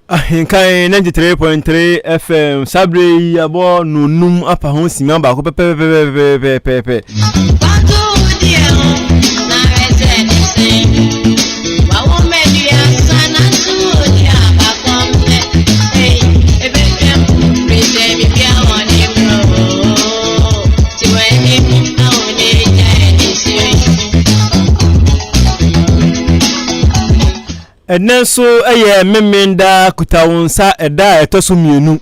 Ahenkan 93.3 FM Sabre yabo nunum apa ho sima ba ko pepe. Enen so eye memenda kutawunsa eda etoso mienu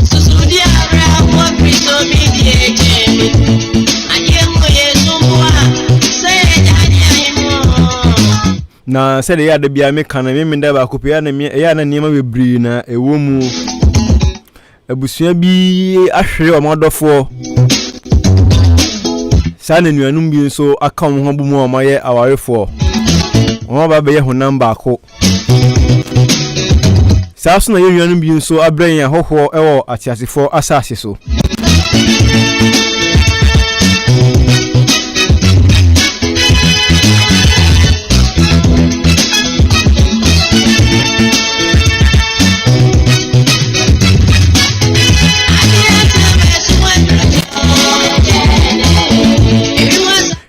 susudi ara mo priso bidie jemi ayemo yesumwa se jani ayemo na se de ya de bia me kana memenda ba kopia na me ya na niema bebri na ewo mu abusua bi ahwere omodofo sa na nuanum bi nso aka wo ho bumu omaye awarefo Oma baba ye honam baako. Saaso na ye nuanu bi nso abran ya hoho ewo atiasefo asase so.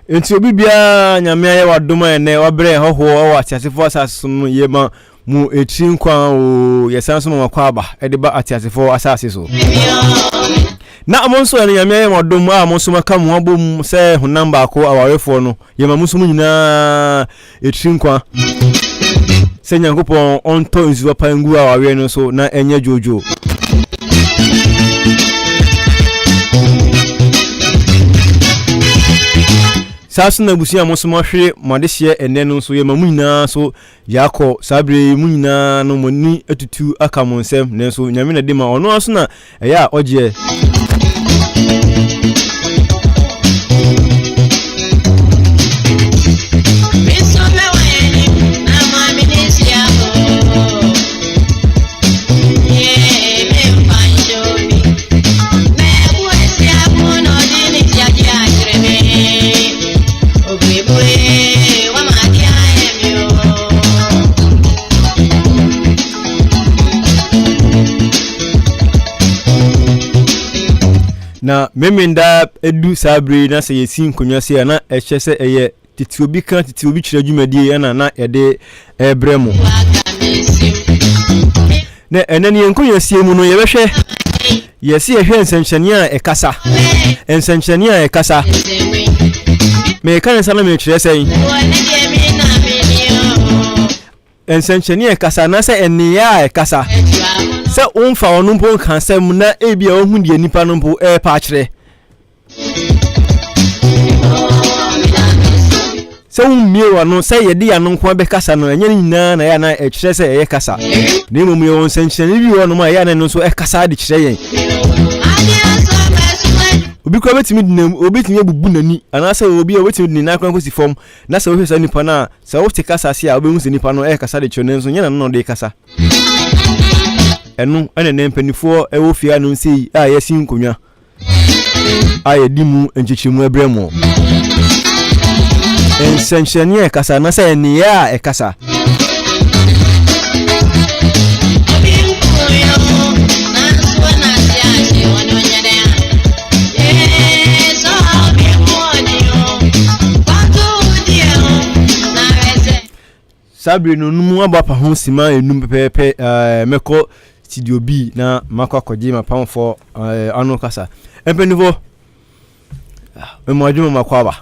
Enti obi bia nyame aye wadoma ene wabre hoho o atiasefo asase no yema mu etrin kwan o yesanso makwa aba ediba atiasefo asase so na amonso ene nyame aye wadoma amonso maka mu abom se honam baako awarefo no yema muso mu nyina etrin kwan se nyankopon onto nzuwa pangu awawe no so na enya jojo Sasu na busia mo so hwe modehye ene no so ye mamu nyina so yakọ sabre mu nyina no moni atutu aka mo nsem ne so nyame na de ma ono aso na eya oje na memenda edu sabre na se yesin konwa se na eche se eye Tete Wobika Tete Wobi kire dwumadie na ede ebremu na enani enkonwa sie mu no yebehwe yesi ehwe ensenchani a ekasa me kan sana me kire sei ensenchani ekasa na se enia ekasa se unfa onumpo kansem na ebia ohun die nipa numpo pa kire se unmiewa no se yede ya nko be kasa no enye nyina na ya na kire se eye kasa na emom ye won senchene bi wo no ma ya na no so kasa de kire yen obi ko betimi dinam obetimi ebubu nani anase obi obetimi dinam na kwan kosi fom na se wo hwesa nipa na se wo te kasa se a obehu se nipa no kasa de kire nso nyina no de kasa enu ene mpanifo ewo fia no nsi a yesin konwa a yedimu enchichimu ebremu ensenchani ekasa na se ene ya ekasa Sabre no numu abapa ho sima enum pepepe meko studio B na makwa kwaje mapamfo anu kasa empenivo memo adwuma makwa ba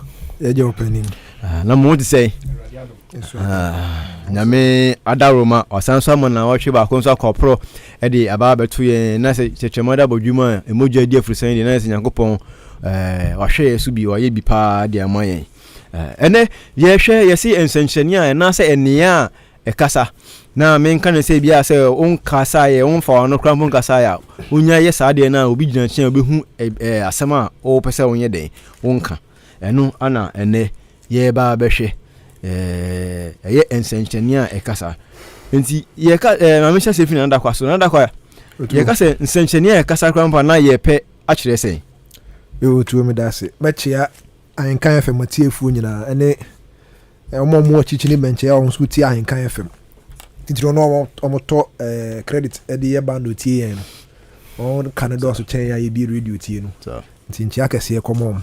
eje opening na mo ti say nyame adaroma osanso amana wohwe ba konso akopro ede aba betu ye na se chechemada bodwuma emoja di afrusan de na se nyankopon wohwe su bi woye bi pa de amayen ene yehwe yesi ensenchani a na se enia ekasa na menka ne se bia se on kasa ye on fa no kra mon kasa ya onya ye saade na obi gina chen obehu asema o pese onye den onka eno ana ene ye ba behwe ye ensenchani a ekasa enti ye ka mama sha sefi na ndakwa so na ndakwa ye ka se ensenchani a ekasa kra mpa na ye pe a kire sen yo tuo me dase bachia Ahenkan FM matiefu nyina ene omomo chichini benche ya onso ti Ahenkan FM titiro no omoto credit e de bando tie yen no on Canada so chen ya ye bi radio tie no so ntinchi akese e komom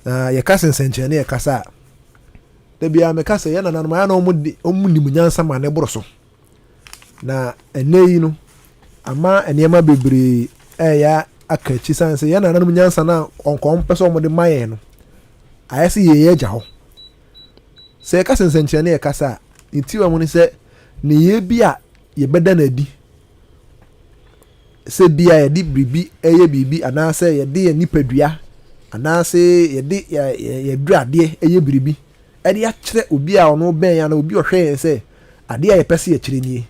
na ye kasa nsenchene ye kasa da bia me kasa ye na na ma na omuni munyansa ma ne boroso na eneyi no ama enema bebre ya akachi sanse ye na na munyansa na onkom peso mo de maye no ayesi ye agya ho se kasa nsenchene ye kasa ntiwa mu ni se ne ye bia ye beda na di se bia ye di bibi eye bibi anase ye di ye nipadua anase ye di ye duade eye bibi e di a kire obi a ono ben ya na obi ohwe se ade a ye pese ye kire nie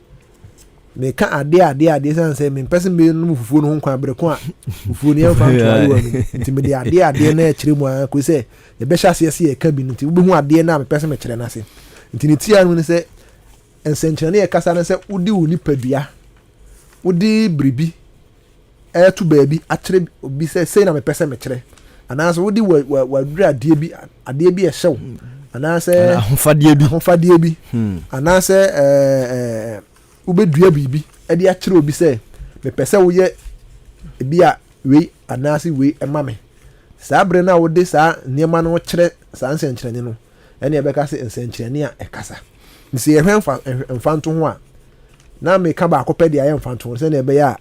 me ka ade sanse me pese me no fufuo no ho kwan bre ko a fufuo ne fa to ayo anu nti me de ade na kire mu a ko se ye be hya se ye ka bi nti wo be hu ade na me pese me kire na se nti ne tia no ni se ensenchene ye kasa na se udi wo nipadua udi bribi tu baabi akyere obi se na me pese me kire anase udi wa dura ade bi e hyew anase ahofadie bi anase ubedua bibi e de akyere obi se me pese wo ye bi a we anase we emame saa bre na wo de saa niema no kyere saa ensenchene no ene e be kasa ensenchene a e kasa nsi ye mfanto ho a na me ka ba akopɛ de aye mfanto se na e be ya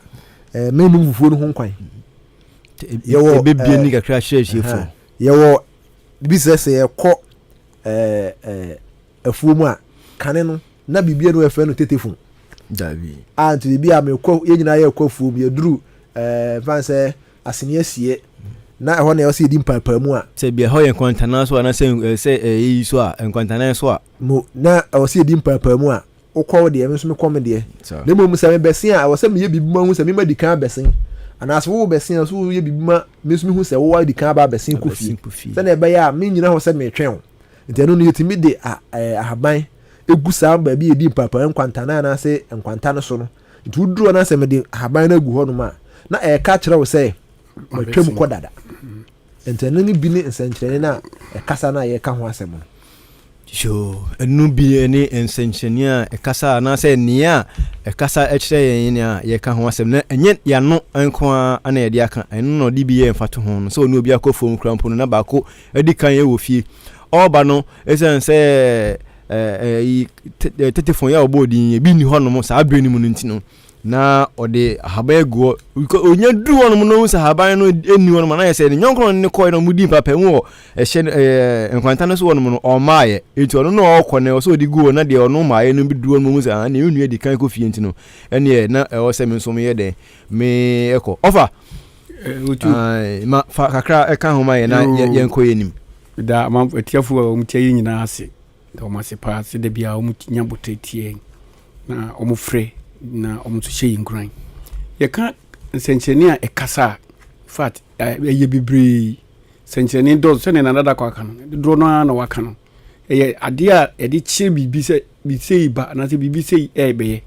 me nu fufuo no ho nkwan ye bebie ni kakra hye ye wo bisese ye kɔ afuo mu a kane no na bibie no efe no tetefun dabi anti bibia me kɔ ye nyina ye kɔ afuo mu ye duru fanse asene asie na ɛhɔ na yɛsi di mpapa mu a sɛ bia hɔ yɛ kwantana so ana sɛ yi so a kwantana so a mo na ɛwɔsi di mpapa mu a wokɔ de me so me kɔm de na mo sɛ me bɛsen a ɛwɔsɛ me yɛ bibi ma hu sɛ me ma di kan bɛsen ana so wo bɛsen so yɛ bibi ma me so me hu sɛ wo di kan ba bɛsen kofi sɛ na ɛbɛyɛ a me nyina hɔ sɛ me twɛn nti ɛno no yɛtimi de ahaban egu saa ba bi yɛ di mpapa nkwantana na sɛ nkwantana so no nti wuduro na sɛ me de ahaban na gu hɔ no ma na ɛka kyerɛ wo sɛ matwam kɔ dada entene ni bi ni nsenkyerene na ekasa na ye ka ho asem no sho enu bi ni nsenkyerene a ekasa na se nia ekasa ekire yen a ye ka ho asem na enye ya no enko a na ye de aka enu no di bi ye mfato ho no so onu obi akofo nkrampo no na ba ko edi kan ye wo fie oba no esen se tetefon ya obodi bi ni ho no mo sa abre ni mu no ntino na ode haban guo onya du won no sa haban no eni won na yese ni nyonkron ne koy no mudi papa mu ehye enkwanta no so won no o maaye enti ono no okọ ne so odi guo na de ono maaye no bi du won mu sa na enu edi kan ko fie enti no ene na o se me so me ye de me eko ofa ma fa kakra e kan ho maaye na ye nko yenim da ma etiafu wa mu tie nyina ase da o ma se pa se de bia o mu nya botetie na o mu frɛ na omuto hye yinkran ye ka sencheni a ekasa fat ye bibri sencheni do so ne nada kwa aka no dro no na waka no ye ade a ye di kire bibi se bi sei ba na se bibi sei ebe ye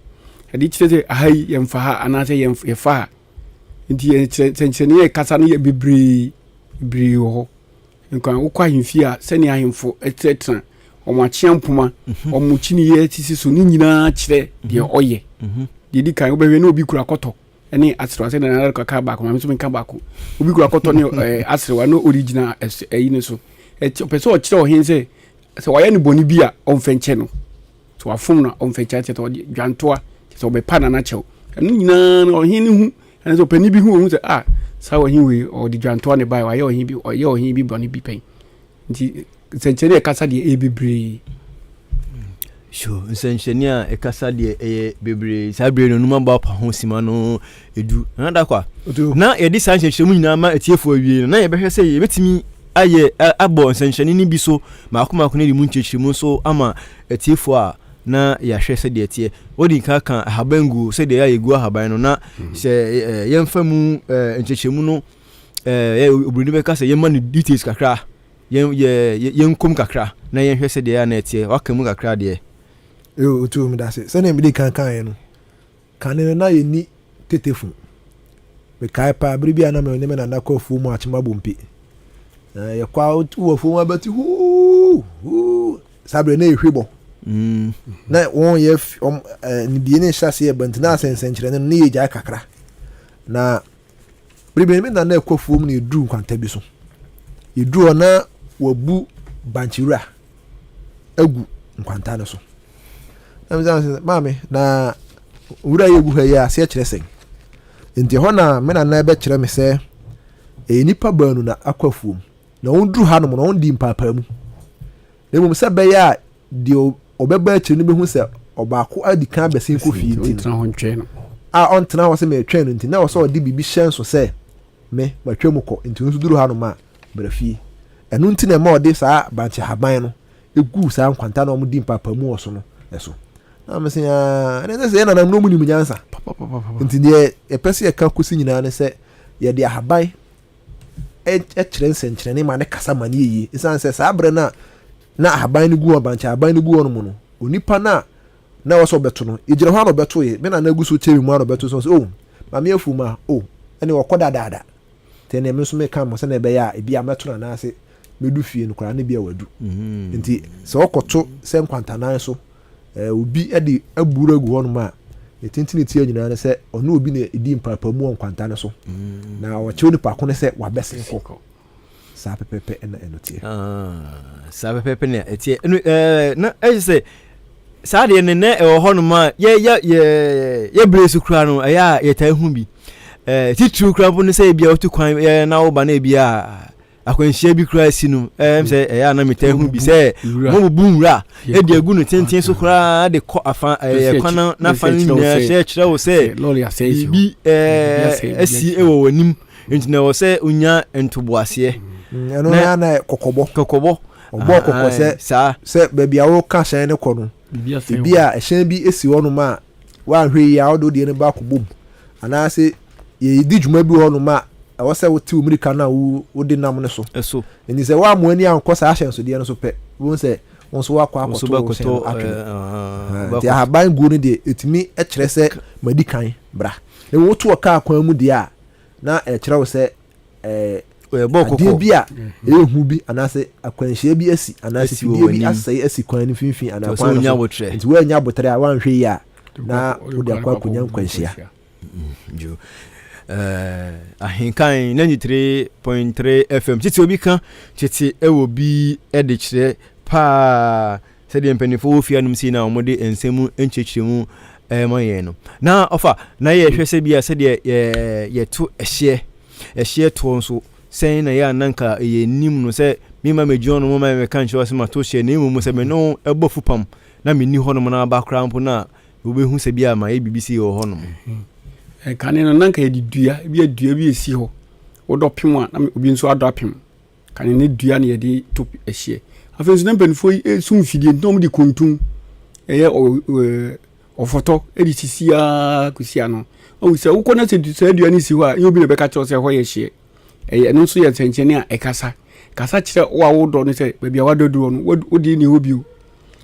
di kire se ahai ye mfa ha ana se ye fa ha nti sencheni ye kasa no ye bibri ho nkan ukwa himfi a se ne ahimfo etretra omo achiampuma omo chini ye tisi so ni nyina kire de oye didi kan obehwe na obi kura koto ene asrewa se na na ka ba ko ma so me ka ba ko obi kura koto ne asrewa no original eyi ne so pese o kire o hin se wa ye ni boni bi a on fenche no so afum na on fenche te to dwantoa te obe pa na na chew ene nyina no hin ni hu ene so pani bi hu se sa wa hin we o di dwantoa ne ba wa ye o hin bi boni bi pen nti senchene kasa de ebibre sho nsenchene a ekasa de bebre sabre no numa ba pa ho sima no edu na da kwa na ye di sanchene mu nyina ma etiefo awie na ye behwe se ye betimi aye abo nsenchene ni bi so makoma ko ne di mu nchechirimu so ama etiefo a na ya hwe se de etie odi kan habangu se de ya yegu haban no na se yemfa mu nchechirimu no obruni be kasa yemma ni details kakra yen kum kakra na yen hwese de ya na etie wakamu kakra de yo tu mi dase se na mi de kan no kan na ye ni tetefun me kai pa bribi ana me ne na ko fu mu achima bompi ye kwa wo fu mu abati hu sabre na ehwebo na won ye ni die ne hyase ye bantina sensenkyere ne ne ye gya kakra na bribe na na ekofuom ne duru kwanta bi so yeduru na wabu banchira agu nkwanta ne so na mzanse mame na wura ye gu ha ya se kyerɛ sɛn nti hɔ na me na be kyerɛ me sɛ nipa banu na akwafuom na won duru ha no na won di mpapa mu na mum sɛ be ya de obeba kyerɛ no behu sɛ obaako adi kan besin ko fie nti on tena ho sɛ me twɛn no nti na wo sɛ odi bibi hyɛn so sɛ me matwa mu kɔ nti nso duru ha no ma bra fie ɛno nti na ma ɔde saa banche haban no egu saa nkwanta na ɔmo di mpapa mu wɔ so no ɛso na me sɛ ɛne sɛ na no mu ni munyansa nti de epɛsɛ yɛ ka kosi nyinaa ne sɛ yɛ de haban kyerɛ nsɛnkyerɛne ma ne kasa ma ne yie isan sɛ saa bre na haban no gu banche haban no gu no mu no onipa na wɔsɔ bɛto no igyina hɔ na ɔbɛto ye me na gu so kyerɛ mu na ɔbɛto so oh ma me afu ma oh ɛne wɔkɔ dadaada tene me so me ka mo sɛ na ɛbɛyɛ a ebi ameto na ase medu fie no kora ne bia wadu nti sɛ wɔkɔto sɛ nkwantanan so obi de aburu agu hɔ no ma etintini tie nyina ne sɛ ɔno obi na edi mpapa mu nkwantan so na wɔkyew ni pa ko ne sɛ wabɛsen kɔ saa pepepe na enotie saa pepepe na etie na ɛsɛ saa de ne na ɛwɔ hɔ no ma ye brace kura no ɛyɛ a yɛtaa hu bi titru kura bo ne sɛ bia otu kwan na wo ba na bia akwanhyia bi kura si no sɛ ɛyɛ na metaa hu bi sɛ mo bu nwura e de agu no tenten so kura de kɔ afa kwan na fa no nyina hyɛ kyerɛ wo sɛ bi asi ɛwɔ wanim nti na wo sɛ unya ntoboaseɛ ɛno ya na kokɔbɔ ɔbɔ kokɔ sɛ baabi a wo ka hyɛn ne kɔ no bi a ɛhyɛn bi esi hɔ no ma wa hwe yi a wo de ne ba kɔbom anaasɛ ye di dwuma bi hɔ no ma ɛwɔ sɛ wote America na wo de nam ne so ɛso nti sɛ wa mo ani ankɔ saa hyɛn so de no so pɛ wo sɛ won so wakɔ akɔto nti ahaban gu no de etimi ɛkyerɛ sɛ madi kan bra na wo to ɔka akwan mu de a na ɛkyerɛ wo sɛ ade bi a ɛhu bi anaasɛ akwanhyia bi asi anaasɛ fidie bi asɛe asi kwan no finfin anakwan no nti woanya botere a wanhwɛ yi a na wode akɔ akonya nkwanhyia Ahenkan 93.3 FM Tete Wobika Tete Wobika ede kyerɛ pa sɛ de mpanifo ofia num si na omode ensemu enkyekyremu ma yɛ no na ofa na yɛ hwɛ sɛ bia sɛ de yɛ to ɛhye to nso sɛn na yɛ ananka yɛ nim no sɛ mema medjon no ma me kan kyerɛ sɛ ma to hye na emu sɛ me no ɛbɔ fupam na me ni hɔ no na ba kra mpo na obehu sɛ bia ma yɛ BBC wɔ hɔ no kane no nanka yɛ dua bi esi hɔ wodɔpem a na obi nso adɔpem kane ne dua na yɛde to ɛhye afei nso na mpanifo sum fidie ntom de kontum ɛyɛ ɔfɔtɔ ɛde sisia kusia no o sɛ wokɔ na sɛ dua ne si hɔ a yɛ obi na bɛka kyerɛ sɛ hɔ yɛ hye ɛyɛ no nso yɛ sɛnkyɛne a ɛkasa kyerɛ wo a wodɔ no sɛ baabi a wadɔdɔ no wodi ne hɔ bio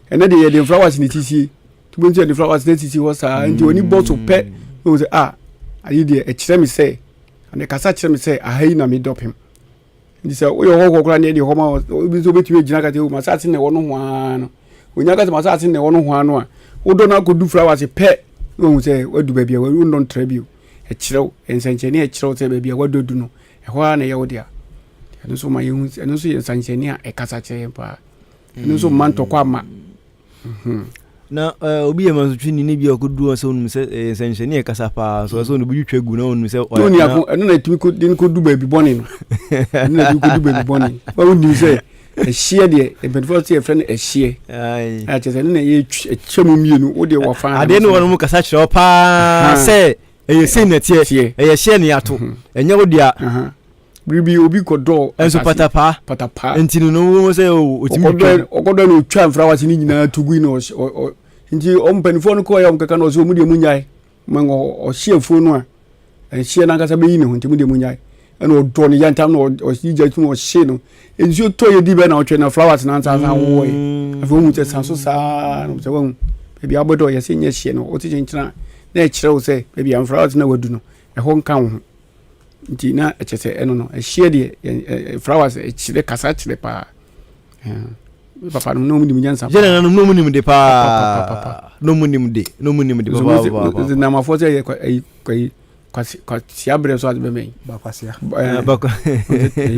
ɛna de yɛde flowers ne tisie tubo nso yɛde flowers ne tisie hɔ saa nti oni bɔ so pɛ o sɛ ayi de ɛkyerɛ me sɛ ane kasa kyerɛ me sɛ ahayi na me dɔpem ndi sɛ wo yɛ hɔ kokora ne de hɔ ma obi so betumi gyina ka te wo masase ne wɔ no ho ano onya ka te masase ne wɔ no ho ano a wo dɔ na kodu flowers pɛ wo hu sɛ wadu baabi a wo ndɔ ntra bio ɛkyerɛw ensankyɛne ɛkyerɛw sɛ baabi a wadodu no ɛhɔ na yɛ wo dia ɛno so ma yɛhu ɛno so yɛ ensankyɛne a ɛkasa kyerɛ pa ɛno so man tɔkɔ ama na obi yɛ mansutwi ni bia kodu sɛ onum sɛ ensankyɛne ɛkasa pa so no bi twetwa gu na onum sɛ to ni ako ɛno na timi ko din ko du baabi bɔne no ɛno na bi ko du baabi bɔne wa woni sɛ ɛhye de ebɛdfo sɛ yɛfrɛ no ɛhye ai kyerɛ sɛ na yɛ ɛkyɛmu mienu wo de wɔ fa ade no wɔn mu kasa kyerɛ pa sɛ ɛyɛ sɛ nɛtie ɛyɛ hye ne ato ɛnyɛ wo dia bribi obi kodɔ enso patapa entinu no wo sɛ otimi okodɔ no twa mfra wase ni nyina tugu no nti ompanifo no kɔ ya omkaka no so mu de munyae mango ɔhyeafo no a ɛhye na nkasa bɛyi ne ho nti mu de munyae ɛna ɔdɔ ne yantam no ɔhye tu no ɔhye no enso tɔ yɛ di bɛ na ɔtwe na flowers na nsa sa wo yɛ afɔ mu tɛ sanso saa no sɛ wɔn baabi abɔdɔ yɛ sɛ nyɛ hye no ɔte kyɛnkyɛn na ɛkyerɛ wo sɛ baabi am flowers na wadu no ɛhɔ nka wo ho nti na ɛkyɛ sɛ ɛno no ɛhye de flowers ɛkyerɛ kasa kyerɛ pa papa no mu nim nyansa jena no mu nim de pa no mu nim de baba na ma for say kwasi abre so ade be ba kwasia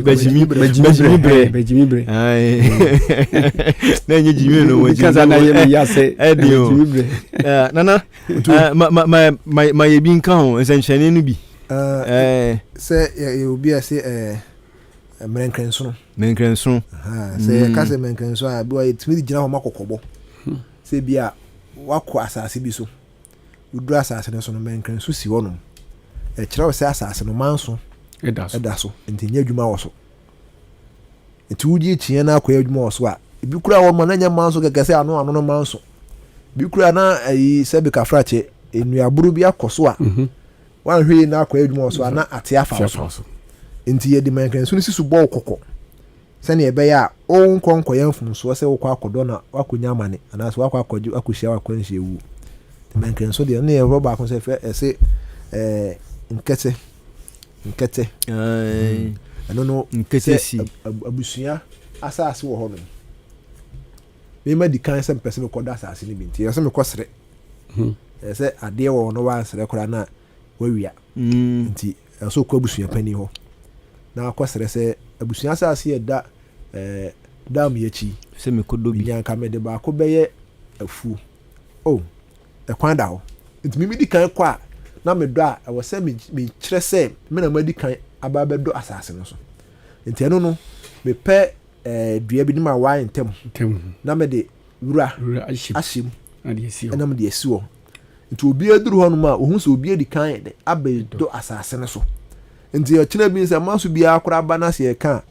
bejimi bre ai na nye jimi no waji kaza na ye ya say bejimi bre nana ma ye bi nka ho ensenchane no bi se ye obi ase menkrenso se ka se menkrenso a bi wa yetimi gina ho makokobo se bia wako asase bi so udu asase no so no menkrenso si wono kira wo se asase no manso eda so ntinya adwuma wo so nti wudi chie na akwa adwuma wo so a bi kura wo ma na nya manso kekese ano no manso bi kura na ayi se bi kafrache enuaburu bi akoso a wan hwe na akwa adwuma wo so na ate afa so nti ye di menkrenso no sisu bɔ kokɔ sɛne ebe ya o nkonko yɛmfum so sɛ wokɔ akɔdɔ na wakonya amane anaasɛ wakɔ akɔgye akɔhyia wakɔnhyia wu menkrenso de ne yɛ roba akɔ sɛ fɛ ɛse nkete ɛno no nkete si abusua asase wɔ hɔ no me ma di kan sɛ mpɛsɛ me kɔda asase ne bi nti yɛ sɛ me kɔsrɛ ɛsɛ adeɛ wɔ no wansrɛ kora na wawia nti ɛso kɔ abusua pani hɔ na akɔsrɛ sɛ abusua asase yɛ da dam yɛchi sɛ me kɔdɔ bi nyanka me de ba ko bɛyɛ afu ɛkwan da hɔ nti me di kan kɔ a na me dɔ a ɛwɔ sɛ me kyerɛ sɛ me na ma di kan aba bɛdɔ asase no so nti ɛno no me pɛ dua bi ne ma wa ntem na me de wura ahyem ɛna me de asi hɔ nti obi aduru hɔ no ma ohun sɛ obi adi kan de abɛdɔ asase no so nti ɛkyena bi sɛ manso bi akora ba na se ɛka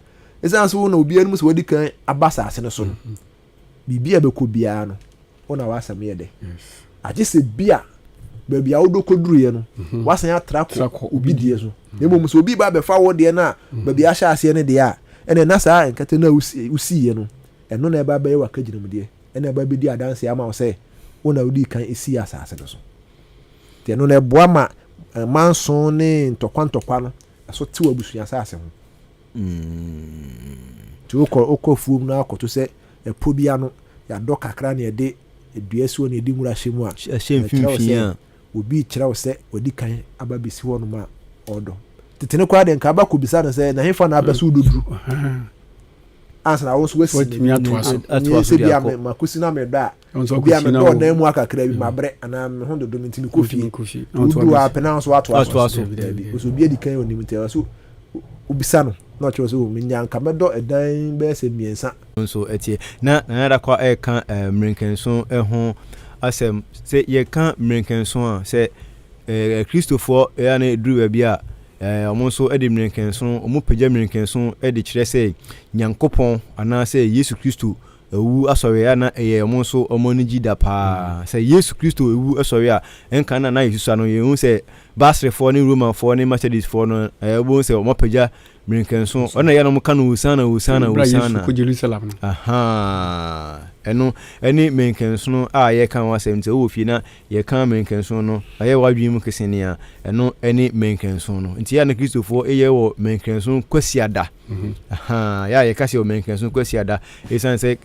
ɛsan so na obi anum sɛ wadi kan aba asase no so no bibi a bɛkɔ biara no wona wasɛm yɛ de agye sɛ bia baabi a wodɔ kɔduru yɛ no wasan atra kɔ obi die so na mmom sɛ obi ba bɛfa wo deɛ na baabi ahyɛ aseɛ no deɛ a ɛna na saa nkɛtɛ no a wosiiɛ no ɛno na ɛba bɛyɛ wakagyinam deɛ ɛna ɛba bɛdi adanse ama wo sɛ wona wodi kan ɛsi asase no so nti ɛno na ɛboa ma manso ne ntɔkwa no ɛso te wɔ abusua asase ho nti wokɔ fuom no akɔto sɛ ɛpo bia no yɛadɔ kakra ne yɛde dua si hɔ ne yɛde nwura hyɛ mu a ɛhyɛ mfimfini a obi kyerɛ wo sɛ wadi kan aba bɛsi hɔ nom a ɔdɔ tetene koraa deɛ nka aba kɔbisa no sɛ na hefa na aba so wododuru ansa na wo so wasi sɛ bi a makosi na medɔ a obi a medɔ ɔdan mu akakra bi mabrɛ anaa me ho dodo me ntimi kɔ fie wodu a pɛna so atoa so obi adi kan onim nti ɛwɔ so obisa no na ɔkyerɛ sɛ menya nka mɛdɔ ɛdan bɛyɛ sɛ mmiɛnsa nso ɛtie na nada kɔ ɛka mmerenkenso ho asɛm sɛ yɛka mmerenkenso a sɛ kristofoɔ ɛyɛ na ɛduru baabi a ɔmo nso ɛde mmerenkenso ɔmo pagya mmerenkenso ɛde kyerɛ sɛ nyankopɔn anaasɛ yesu kristo ewu asɔre a na ɛyɛ ɔmo nso ɔmo no gyi da paa sɛ yesu kristo ewu asɔre a ɛnka na yesu ano yɛhu sɛ basrefoɔ ne romanfoɔ ne methodistfoɔ no ɛbɔ sɛ ɔmo pagya mmerenkenso ɔna yɛ no mo ka no usana aha ɛno ɛne mmerenkenso a yɛka ho asɛm sɛ wɔ fie na yɛka mmerenkenso no ɛyɛ wadwin mu kesene a ɛno ɛne mmerenkenso no nti ya na kristofoɔ ɛyɛ wɔ mmerenkenso kwasiada aha ya yɛka sɛ wɔ mmerenkenso kwasiada ɛsan sɛ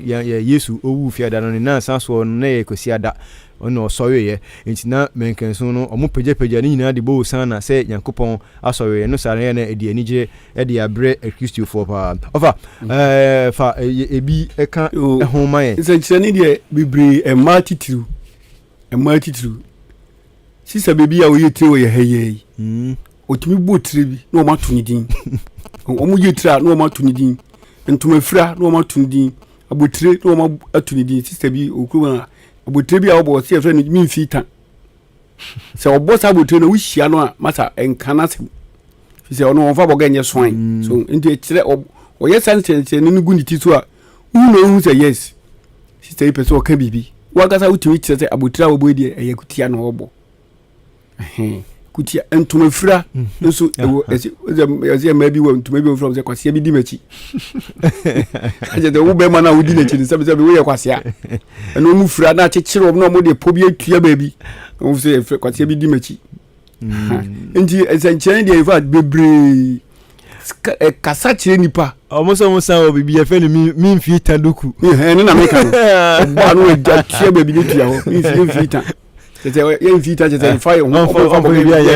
yesu owu fiada no ne nansa so no na yɛ kwasiada ɔno ɔsɔre nti na mmerenkenso no ɔmo pagya ne nyinaa de bɔ usana sɛ nyankopɔn asɔre no sare na ɛde anigye ɛde abrɛ kristofoɔ paa ɔfa fa ebi ɛka ɛho ma yɛ nsɛnkyerɛnne deɛ bebree ɛmmaa titiriw sisa beebi a wɔyɛ tire wɔyɛ ha yi otumi bɔ tire bi na wɔn ato ne din wɔn yɛ tire a na wɔn ato ne din ntoma fira na wɔn ato ne din abotire na wɔn ato ne din sisa bi okuru a abotire bi a wɔbɔ ɔsi ɛfrɛ no mimfi tan sɛ ɔbɔ saa abotire na wohyia no a masa nkana sɛm sɛ ɔno wɔn fa bɔ gɛnyɛ soan so nti ɛkyerɛ ɔyɛ saa nkyɛnkyɛnne no gu ne ti so a wohu sɛ yes sista yi pɛ sɛ ɔka biribi wakasa wotumi kyerɛ sɛ abotire a wɔbɔ deɛ ɛyɛ kutia na wɔbɔ kutia ntoma fira nso ɛsɛ mmaa bi wɔ ntoma bi wɔ fira sɛ kwasia bi di m'akyi akyɛ sɛ wo bɛrima no a wodi n'akyi no sɛbsɛ woyɛ kwasia ɛna ɔmu fira na akyekyere wɔm na ɔmo de po bi atua baabi na wɔm sɛ kwasia bi di m'akyi nti ɛsɛnkyɛnne deɛ ɛfa bebree kasa kyerɛ nipa ɔmo san wɔ bibi yɛfɛ no mi mfi ta duku ɛne na meka no ɔba no agya tua baabi ne tua hɔ mfi ta kyerɛ yɛ mfi ta kyerɛ fa yɛ ho bibi ayɛ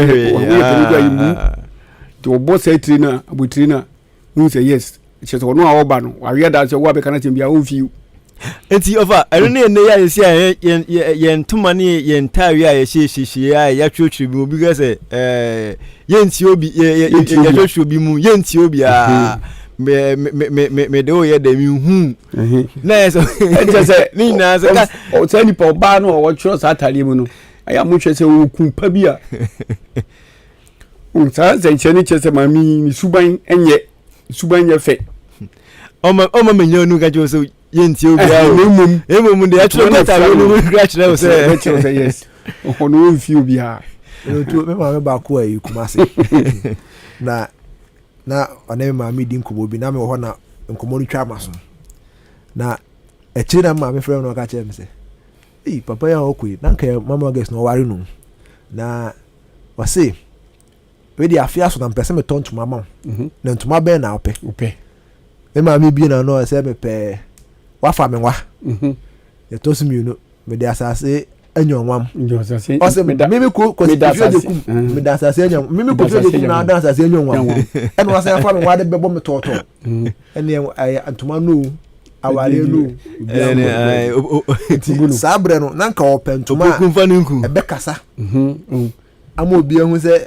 nti wɔbɔ saa tiri no abotiri no wohu sɛ yes kyerɛ sɛ ɔno a wɔba no wareɛ da sɛ wo abɛka no kyɛm bia womfiw enti ɔfa ɛno ne ɛnɛ yɛ ayɛsi a yɛn ntoma ne yɛn tawe a yɛhyehyehye a yɛatwerɛtwerɛ bi mu obi ka sɛ yɛntie obi yɛtwerɛtwerɛ bi mu yɛntie obi a mede woyɛ da mehu na ɛsɛ sɛ ne nyinaa sɛ saa nipa ɔbaa no ɔwɔtwerɛ saa atadeɛ mu no ɛyɛ mohwɛ sɛ wɔku pa bi a saa nsɛnkyerɛ no kyerɛ sɛ maame suban nyɛ fɛ ɔma manya no ka kyerɛ sɛ yɛntie obiara mmom de atwerɛ kɔtawe no kra kyerɛ wo sɛ yes ɔno ɔmfie obiara me maame baako a yi Kumase na ɔne me maame di nkɔmmɔ bi na me wɔ hɔ na nkɔmmɔ no twa ama so na akyiri na maame frɛ no ɔka kyerɛ me sɛ papa yɛ a ɔkɔi na nka mama August na ɔware no na wɔse wede afe aso na mpɛ sɛ metɔ ntoma ma wo na ntoma bɛn na wopɛ me maame bie na no sɛ mepɛ wafa me nwa yɛtɔ so mmienu mede asase anyɔnwam ɔsɛ mimi ko mede asase anyɔnwam mimi ko fie de kum na ada asase anyɔnwam ɛna wasan afa me nwa de bɛbɔ me tɔɔtɔ ɛne ntoma no aware no saa berɛ no na nka ɔpɛ ntoma ɛbɛkasa ama obi ehu sɛ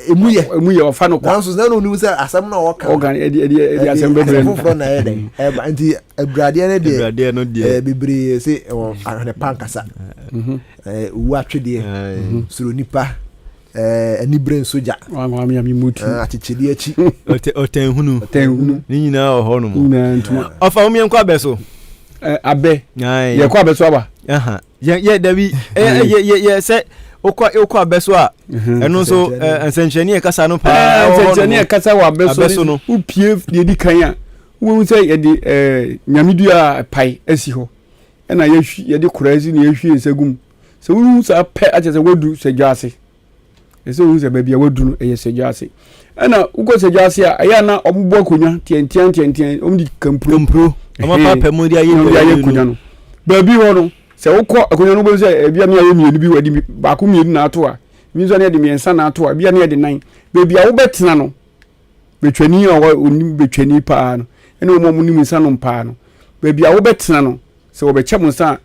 emu yɛ ɔfa no kwa nanso na no nim sɛ asɛm na ɔka edi asɛm bebree foforɔ na yɛ dɛ nti abradeɛ no deɛ bebree sɛ ahwene pankasa owu atwedeɛ soro nipa ani brain soja akyekyɛdeɛ akyi ɔtɛnhunu ne nyinaa wɔ hɔ nom ɔfa wo miɛnkɔ abɛ so abɛ yɛkɔ abɛ so aba yɛ dabi yɛ sɛ wokɔ abɛ so a ɛno nso nsɛnkyerɛnne ɛkasa no paa nsɛnkyerɛnne ɛkasa wɔ abɛ so no wopie deɛ di kan a wohu sɛ yɛde nyamedua a pae asi hɔ ɛna yɛde koraa si na yɛhwie nsa gum sɛ wohu saa pɛ akyɛ sɛ wadu sɛdwa ase ɛsɛ wohu sɛ baabi a wadu no ɛyɛ sɛdwa ase ɛna wokɔ sɛdwa ase a ɛyɛ na ɔmobɔ akonnwa tiɛntiɛn ɔmde kampuro ɔmapapɛ mu de ayɛ akonnwa no baabi hɔ no sɛ wokɔ akonnwa no wobɛhu sɛ ebia ne ayɛ mmienu bi wadi baako mmienu na ato a bi nso ne yɛde mmiɛnsa na ato a bia ne yɛde nan baabi a wobɛtena no betwani a onim betwani paa no ɛne wɔn nim nsa no paa no baabi a wobɛtena no sɛ wɔbɛkyɛ mo nsa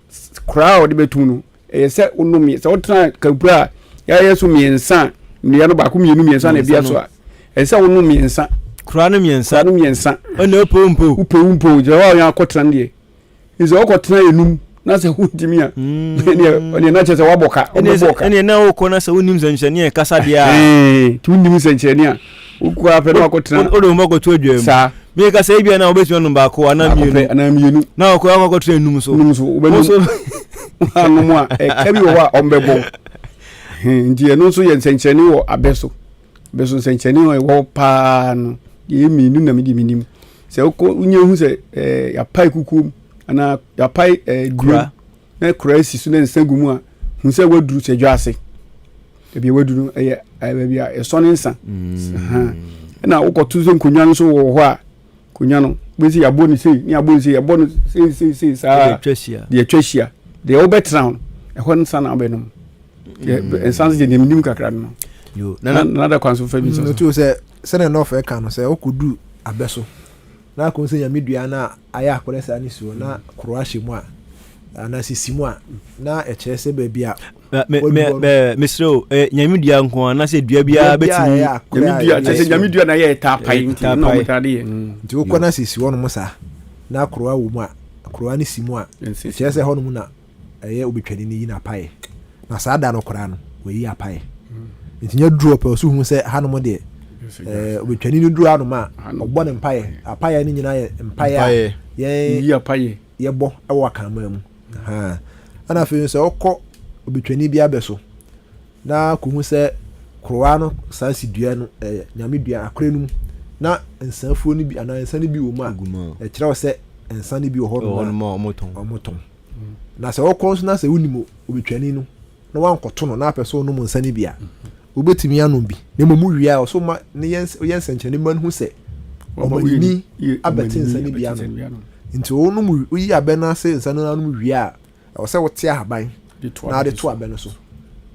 koraa a wɔde bɛtum no ɛyɛ sɛ wonom sɛ wotena kampura a yɛayɛ so mmiɛnsa nnua no baako mmiɛnsa na ebia so a ɛyɛ sɛ wonom mmiɛnsa koraa no mmiɛnsa ɛna wopompo gyɛ hɔ a yɛn akɔtena no deɛ ɛsɛ wɔkɔtena enum na sɛ wontimi a ɛneɛ na kyerɛ sɛ woabɔ ka ɛneɛ na wokɔ na sɛ wonim nsɛnkyerɛnne ɛkasa deɛ a nti wonim nsɛnkyerɛnne a wokɔ apɛ na wakɔtena wode mo akɔto adwa mu saa meyɛ ka sɛ ebia na wobɛtumi anom baako anaa mmienu na wɔkɔ akɔtena enum so wobɛnom anom a ɛka bi wɔ hɔ a ɔmbɛbɔ nti ɛno nso yɛ nsɛnkyerɛnne wɔ abɛ so nsɛnkyerɛnne wɔ ɛwɔ paa no yɛyɛ mmienu na mede menim sɛ wonyɛ hu sɛ yɛapae kukuom anaa yɛapae gura na kora si so na nsa gu mu a hu sɛ waduru sɛ dwa ase baabi a waduru no ɛyɛ baabi a ɛsɔne nsa ɛna wokɔto sɛ nkonnwa no nso wɔ hɔ a nkonnwa no bɛsi yɛabɔ no sei ne yɛabɔ no sei yɛbɔ no sei saa deɛ atwa hyia deɛ wobɛtena ho ɛhɔ no nsa na wobɛnom nsa nso deɛ nim kakra no nada kwan so fa bi sɛ sɛne nɔfɛ ka no sɛ wokɔdu abɛ so na akɔ sɛ nyamedua na ayɛ akɔrɛ saa ne suo na koroa hyɛ mu a ana sisi mu a na ɛkyerɛ sɛ baabi a mesrɛ o nyamedua nko a na sɛ dua biara bɛtumi nyamedua na yɛ tapae nti wokɔ na sisi hɔ nom saa na koroa wɔ mu a koroa no si mu a ɛkyerɛ sɛ hɔ nom na ɛyɛ obɛtwani no yi no apaeɛ na saa da no koraa no wɔyi apaeɛ nti nyɛ duro pɛ so hu sɛ hanom deɛ obɛtwani no duro anom a ɔbɔ ne mpaeɛ apaeɛ no nyinaa yɛ mpaeɛ a yɛbɔ ɛwɔ akama mu ana afei sɛ wokɔ obɛtwani bi abɛ so na kɔhu sɛ korowa no saa si dua no nyame dua akora no mu na nsafuo no bi anaa nsa no bi wɔ mu a ɛkyerɛ wo sɛ nsa no bi wɔ hɔ no ɔmotɔn na sɛ wokɔ nso na sɛ wonim obɛtwani no na wankɔto no na apɛ sɛ wonom nsa no bi a obetimi anom bi na mo wia so ma ne yen senche ne man hu se omani abetin sane bi anom nti onum uyi abena se nsane anom wia o se wote ahaban na de to abeno so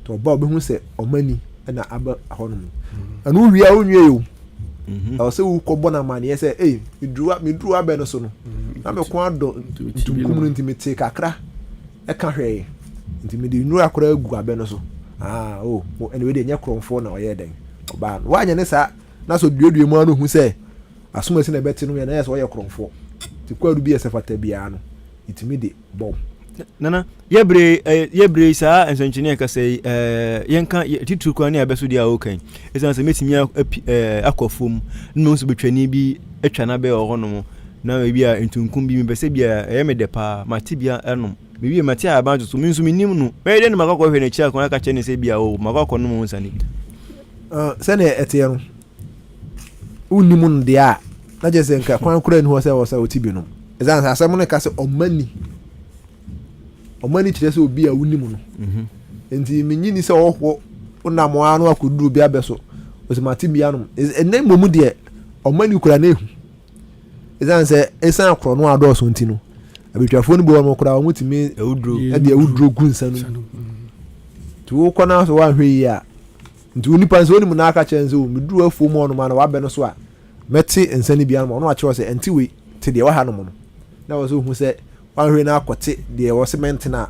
to ba obehu se omani na aba honum anu wia onwie yo o se wo ko bona man ye se medru abeno so no na me ko ado ntumkum no ntimete kakra e ka hwe nti me de nuru akora agu abeno so anyway de nya kronfo na oye den oba no wanya ne sa na so duedue mu anu hu se asoma si na beti no ya na yes oye kronfo ti kwadu bi esefata bia no itimi de bom nana yebre sa engineer ka say yenka titru kwa ne abeso dia okan esan se metimi akofom no so betwani bi atwa na be ohono na bia entunkum bi me se bia eyemede pa matibia enom bibi mati abanjo so minsu minim no me de no makakọ hwe ne chia kon aka che ne se bia o makakọ no mo nsani se ne etie no unimu no de a na je se nka kwan kura ni ho se wo sa otibi no ezan asem no ka se omani kire se obi a unimu no enti menyini se ohwo unamo anu akuduru bia beso osimati bia no enne momu de omani kura na ehu ezan se esan akro no ado so ntino abetwafo no bo mo kura mo timi ewudro gunsa no tu ko na so wa hwe yi a ntu nipa so ni mu na aka chenze o meduru afo mo no ma na wa be no so a meti ensani bia no a che se enti we te de wa ha no mo na wo so hu se wa hwe na akote de wo cement na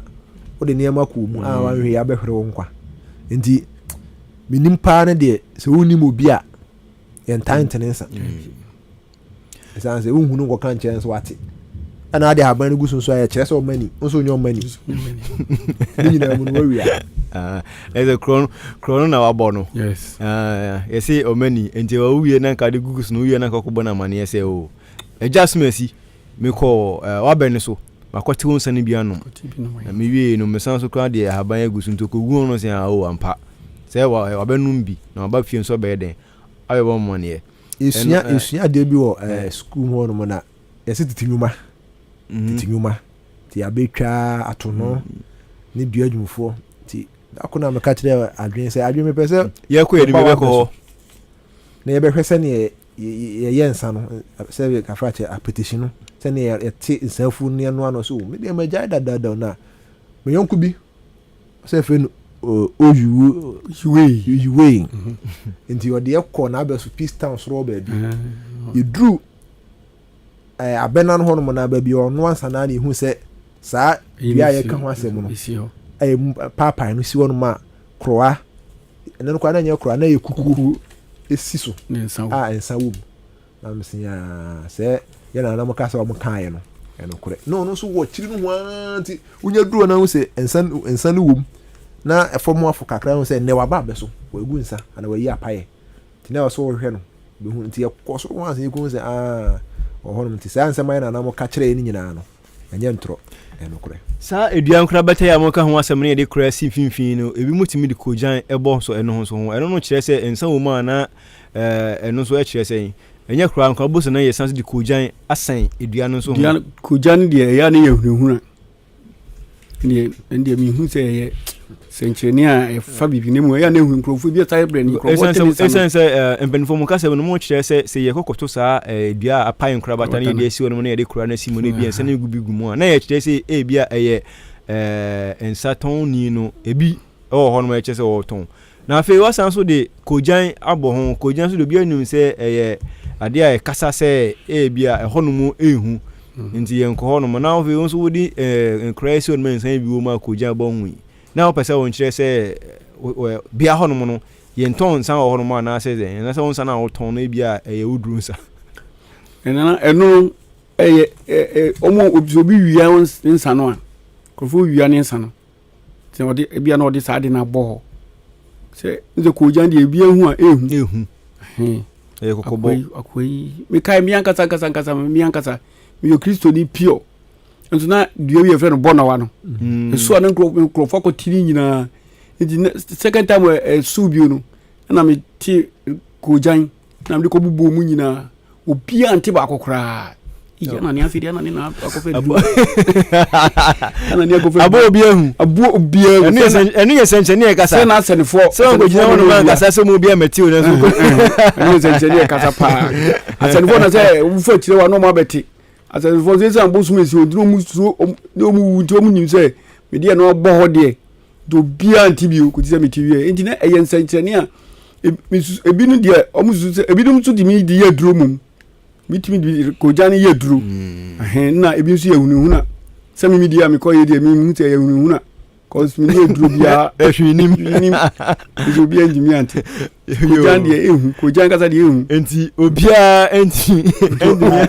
wo de niam ko mu a wa hwe ya be hwere wo nkwa enti minim pa ne de se woni mo bi a yen tantenensa esan se wo hu no ko kan chenze wate ana ade haban no gusun so ya kire so mani nso nyo mani ni na mu no wia eze krono na wabo no yes yesi omani ente wa uye na ka de gugus no uye na ka ko na mane yesi o adjustments me ko wabene so makwati won sane bia no na me wie no mesan so kra de haban agusun to ko gu no se o ampa se wabenum bi na waba fie so be den ayebo mane esua de bi wo school ho no mo na yesi titinyuma ti abetwa atono ne dua dwumfo ti akona me ka kire adwen se adwen me pese ye ko ye be ko na ye be hwese ne ye yensa no se ka fa che appetition no se ne ye ti nsafu ne no ano so me de ma jai dada na me yonku bi se fe no oyuwe nti odi e ko na abeso peace town so ba bi ye drew abena no hono na ba bi ono ansa na ne hu se saa bia ye ka ho asem no papa no si wono ma kroa ene no kwa na nye kroa na ye kuku esi so ensa wo na msia se ye na na maka se wo kan ye no eno kure no so wo chiri no ho anti unya duro na hu se ensa no wo na efomo afo kakra hu se ne wa ba be so wo egu nsa ana wa yi apaye ti na so wo hwe no be hu nti ye koso wo ansa ye ku se ohono nti sa ansema na mo ka kire ni nyina no enye ntro eno kure sa eduan kura beta ya mo ka ho asem ne de kura si finfin no ebi mutimi de kojan ebo so eno so ho eno no kire se ensa wo ma na eno so e kire se enye kura nko bo so na ye sanse de kojan asan eduan no so ho eduan kojan de ya ne ye hunhuna ndi mi hu se ye senchenia e fa bibi ne mu ya na hu nkrofo bi ta ebre ni nkrofo esense embenfo mu kase no mo kire se ye kokoto sa dua apan kura bata ne de esi wono ne de kura na si mo ne bi ense ne gubi gumu na ye kire se bia eye ensaton ni no ebi ho no ma kire se wo ton na afi wasan so de kojan abo ho kojan so de bia nim se eye ade a kasa se bia ho no mu ehu nti ye nko ho no na afi won so wodi nkra esi wono ma ensan bi wo ma kojan abo hu na opese won kire se bia ho no no ye nton san ho no ma na se ze na se won san na ho ton na bia ye wudru nsa eno omo obi wia nsa no a kofo wia ne nsa no se odi bia na odi sa de na bo se nze ko jan de bia hu a ehu kokobo akoi me kai mi ankasa mi ankasa mi yo Kristo ni pure nso na dua wi efre no bona wa no so na nkrofo ko tiri nyina second time su bio no na me ti ko jan na me ko bubu mu nyina obi ante ba kokora yana ni afidi ana ni na akofa du ana ni akofa abo obi ehu enu ye sencheni e kasa se na asenfo se ngo gina wonu ma kasa se mu bia meti o na so enu ye sencheni e kasa pa asenfo na se ufo chire wa no mo abeti asenfo se ambosu mesi oduro mu suro no mu wuti o mu nim se me de no ogbo ho de do bia antibio ko ti se meti wie enti na eye sencheni a ebinu de omusu se ebinu so di mi di ye duro mum mitimi ko jani ye duro na ebi nso ye hunhuna se mi dia me ko ye dia mi hu se ye hunhuna cause mi ye duro bia ehwinim so bia ndimi ante ko jani ye ehu ko jani kasa de ehu enti obia enti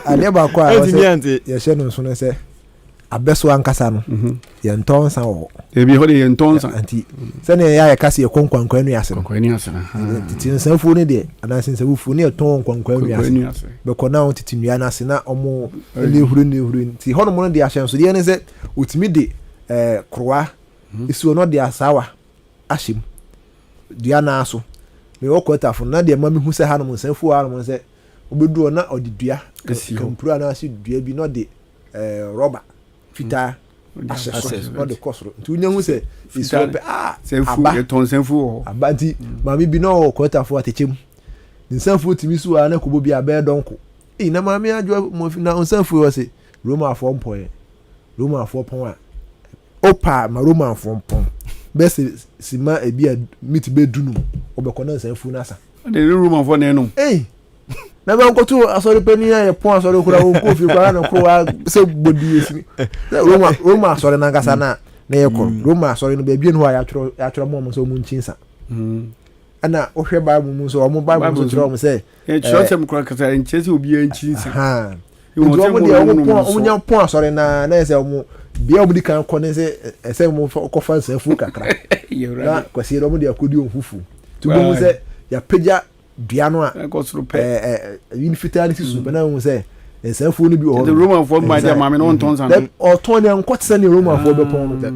ade ba kwa ante ye hye no so no se abeso ankasa no ye ntonsa wo ebi ho de ye ntonsa anti se ne ya kase ye konkwankwa nu ase konkwa ase titi nsanfu ne de anase nsanfu ne ton konkwa nu ase be ko na titi nua na ase na omo ne huru nti hono mo de ahye so de ne se otimi de kroa isu no de asawa ahyem dua na aso me wo kwata fo na de mami hu se ha no nsanfu ha no se obedu na odidua kampura na ase dua bi no de rubber fita access no de kosro nti unya hu se isu pe senfu e ton senfu abati mami bi no kwata fo atechem nsanfu timi su na kobo bi abe donko na mami adwo mo na nsanfu wo se roma afo mpon roma afo pon a opa ma roma afo pon best sima ebi meet be dunu obekọ na nsanfu na asa de roma afo na enu na ba nkoto asori pani ya pon asori kura wo ko fi kura na ko wa se gbodi esi roma asori na ngasa na ye ko roma asori no be bie no ya tworo mo so mu nchinsa ana ohwe bible mu so o bible so tworo mo se tworo sem kura kasa nchesi obi nchinsa ha o nya pon asori na se o bia o di kan ko ne se mo ko fa nsanfu kakra na kwasi ro mo di akodi onfufu tubo mo se ya peja dua no a unifitality super na wo se ensanfo no bi o the roman for my dear mama no ton san o ton ne nkotse ne roman for be pon no be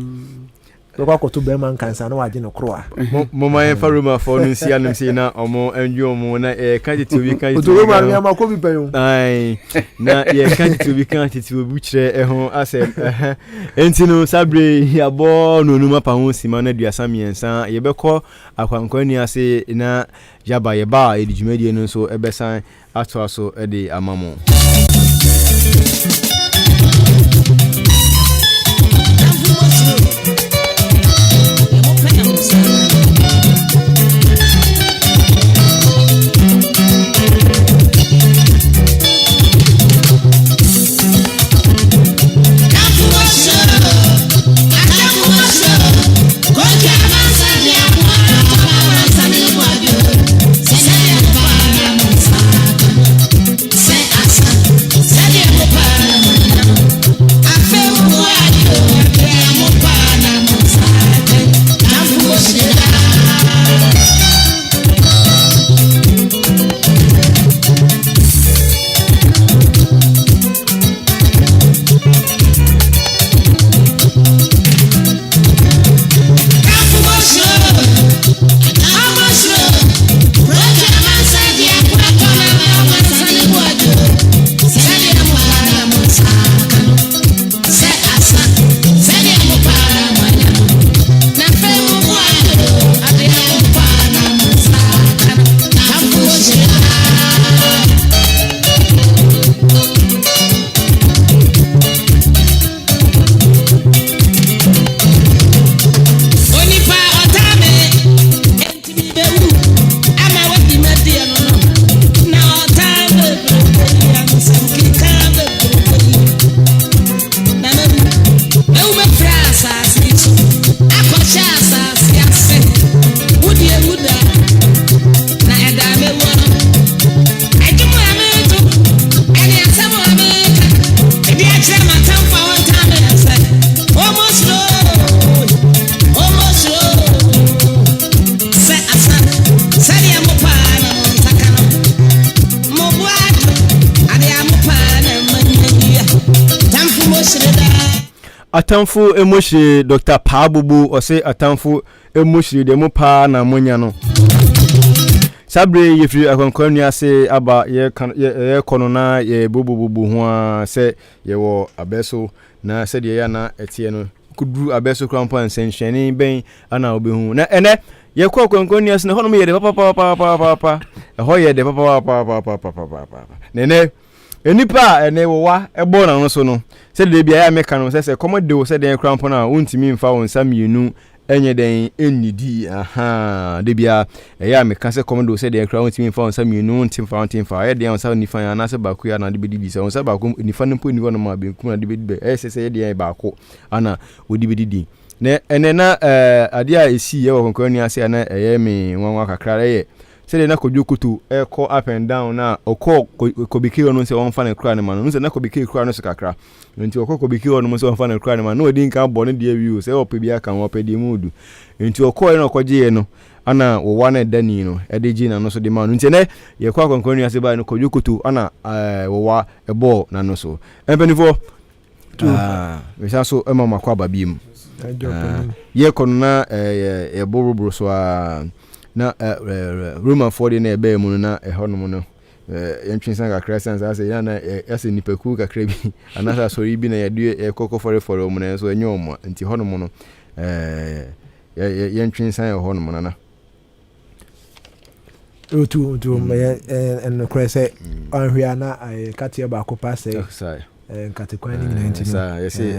kwa koto be man kansa na waje no kro a mo ma fa roman for no sia nem sei na omo enjo mo na ka Tete Wobika o roman me ma ko bi pen ai na ka Tete Wobika Tete Wobika ho asem enti no sabre ya bo no numa pa ho sima na duasa miensa ye be ko akwankwani ase na yaba ye ba edijumedie no so ebesan ato aso de amamo atamfo emohire Dr. Paabubu ose atamfo emohire de mo pa na monya no sabre ye free akonkon ni ase aba ye kono na ye bobobobo ho se ye wo abeso na se de ya na etie no kudu abeso krampo nsenhwene ben ana obehu na ene ye ko akonkon ni ase na hono ye de papa ho ye de papa nene enipa ene wo wa ebo na no so no se de bia ya meka no se komode wo se de krampo na untimi mfa won samienu enye den enidi de bia ya meka se komode wo se de krampo untimi mfa won samienu untimfa ya de won sa nifa ya na se baako ya na de bedi bi se won sa baako nifa no po ni wono ma be kuma de bedi se ye de baako ana odi bedi ne ene na ade a esi ye wo konkoni ase na eye me nwanwa kakra ye se na kojukutu eko up and down na oko kobikiro no se won fa na kra ne ma no se na kobikiro kra no se kakra nti oko kobikiro no se won fa na kra ne ma no odi nka bo ne de awi se ope bia kan ope de mudu nti oko no koje no ana wo wa na dani no ede ji na no so de ma no nti ne ye kwa konkoni ase ba no kojukutu ana wo wa ebo na no so empenifo we sa so emama kwa babiem ye kono na ye boroboro so na Roman 40 na ebe mu na ehonom no yentwinsan kakra sense ase ya na ase nipaku kakra bi anasa sori bi na yede kokko for mu na so enyo mu nti honom no yentwinsan ehonom na otu en krese anhwia na katia ba ko passe nkatekwan ni na nti sa yesi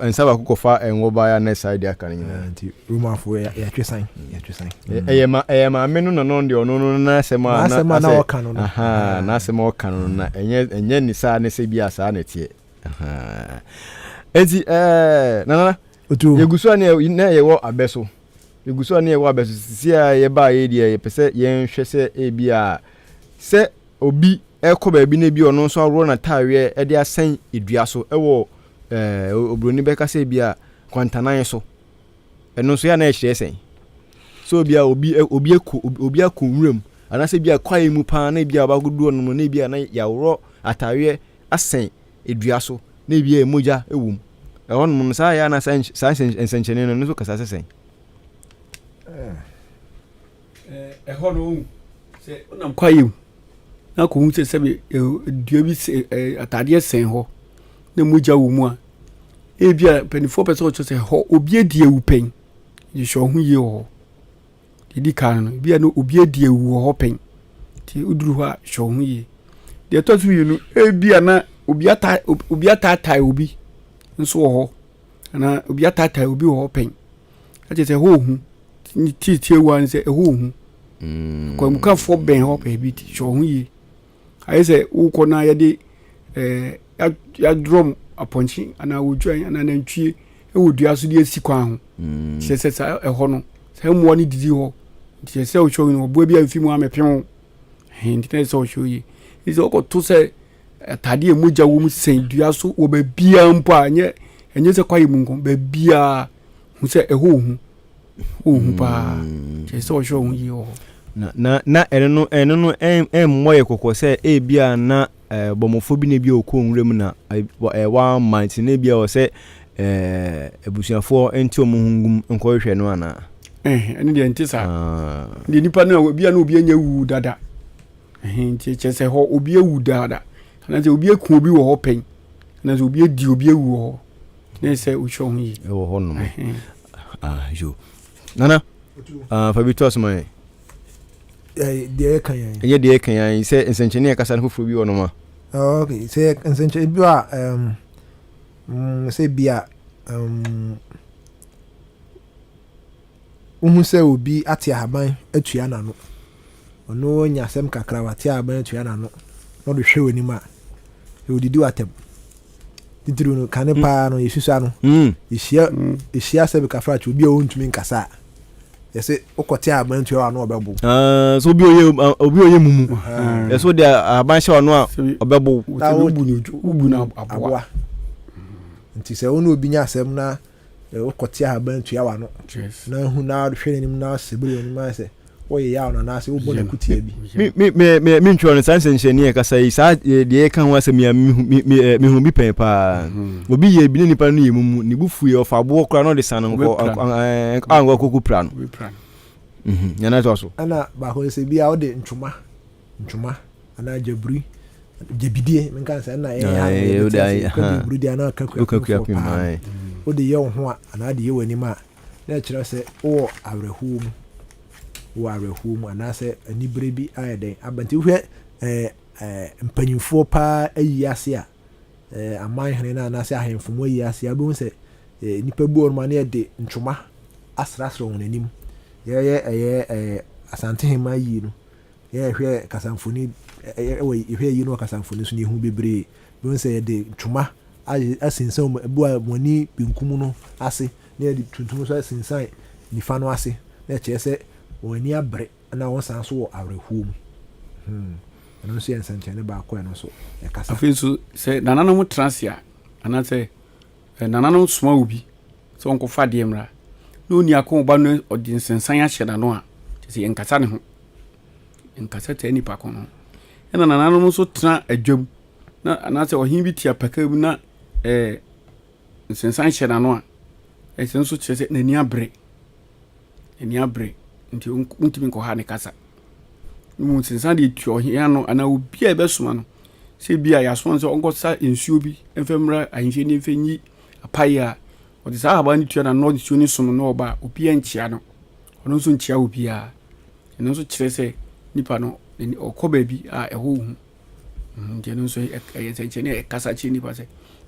ensaba ko fa enwoba ya na side aka ni na nti Roman fo ya twesan eyema amenu no no de ono na asema na waka no aha na asema waka no na enye ni sa ne se bia sa na tie aha enti na yegusu ani na ye wo abeso yegusu ani ye wo abeso sia ye ba ye die ye pese ye nhwe se e bia se obi eko ba bi na bi ono so awro na tawe e de asan edua so ewo obroni beka se bia kwantanan so eno so ya na ehire sen so bia obi akunwuram ana se bia kwae mu pa na bia bagodu ono na bia na yawro atawe asan edua so na bia emoja ewum ehon mun sa ya na san ensenchene no so kasa sen ehon o se onam kwae na ko hu se be dua bi atade sen ho na moja wo mu a e bia penifo person cho se ho obi edi ewu pen ye sho hu ye ho di kan no bia no obi edi ewu ho pen ti uduru ho a sho hu ye de to su yi no e bia na obi ata obi nso ho na obi ata obi ho pen a che se ho hu ti ewu an se ho hu ko mu ka fo ben ho pe bi ti sho hu ye ayese uko na yede ya drum aponchi ana wodwan ana nantwie ewodua so de esikwa ho se sa eho no se mo ni didi ho se se o show no bo bia mfi mu amepem hindi se o show yi ize oko to se atade emoja wo mu sen dua so wo ba bia mpo anye enye se kwaye mu nko ba bia hu se eho hu pa se o show yi ho na eno no moye kokko se e bia na bomofo bi na bia okọ nwurem na 1 month na bia o se ebusuafo enti omuhungum nkohwe no ana ene de ntisa de nipa na bia na obi anya wu dada enti chese ho obi ewu dada na se obi eku obi wo ho pen na se obi edi obi ewu ho na se ucho hu yi wo ho no jo nana fabitos mai de kan yan ye de kan yan se ensenchene ya kasa fufuru bi wono ma okay se ensenchene bi a se bia se obi ate ahaban atua na no ono nya sem kakra wate ahaban atua na no no do hwe woni ma e odidi watem titru no kane pa no yesusa no ehia se be kafra atua obi a ontumi nkasa yese okote aban tuwa no obebu so obi oye mumu yeso de aban hye ono a obebu ubu na aboa nti se ono obi nya asem na okote aban tuwa no na hu na hwe nim na sebiri nim ma se oye ya ona na se obo na kutie bi me ntwo no sanse nhyeni kasa yi sa de kan ho asem ya me hu bi pen pa obi ye bi ni nipa no ye mumu ni bufu ye ofabo kra no de san nko ango kokupra no yana to so ana ba ko se bia o de ntwoma ana jabri jabidie men kan se na ya o de jabri dia na ka ku mai o de ye ho ana de ye wani ma na kire se o awerehum ana se anibere bi ayede abanti hwe mpanyimfo pa ayi ase a aman hene na ana se ahemfo mo ayi ase abon se nipa bu orma na de ntwoma asrasro won anim ye asante hema yi no ye hwe kasamfoni hwe yi no kasamfoni so ne hu bebre bon se de ntwoma asinsan bu amoni binkum no ase na de tuntum so asinsan nifa no ase na che se woni abre na won san so awerehum no so yensanche ne ba ko no so e kasa afinso se nanano mu transia ana se nanano soma obi so onko fa de mra no ni akon ba no odin sensan ya hye na no a se enkasa ne ho enkasa ta ni pa ko no na nanano mu so tra adwam na ana se ohin bi tia pakam na sensan hye na no a se nso che se nani abre nti untimi ko ha ne kasa mu sensan de tuo hia no ana obi a be soma no se bia ya so nso onko sa ensuo bi enfemra ahihye ni mfenyi apaya odi sa haba ni tuo na no nsuo ni som no oba obi enchia no ono nso nchia obi a eno nso kire se nipa no okoba bi a eho hu nti eno nso senche ne kasa chi nipa se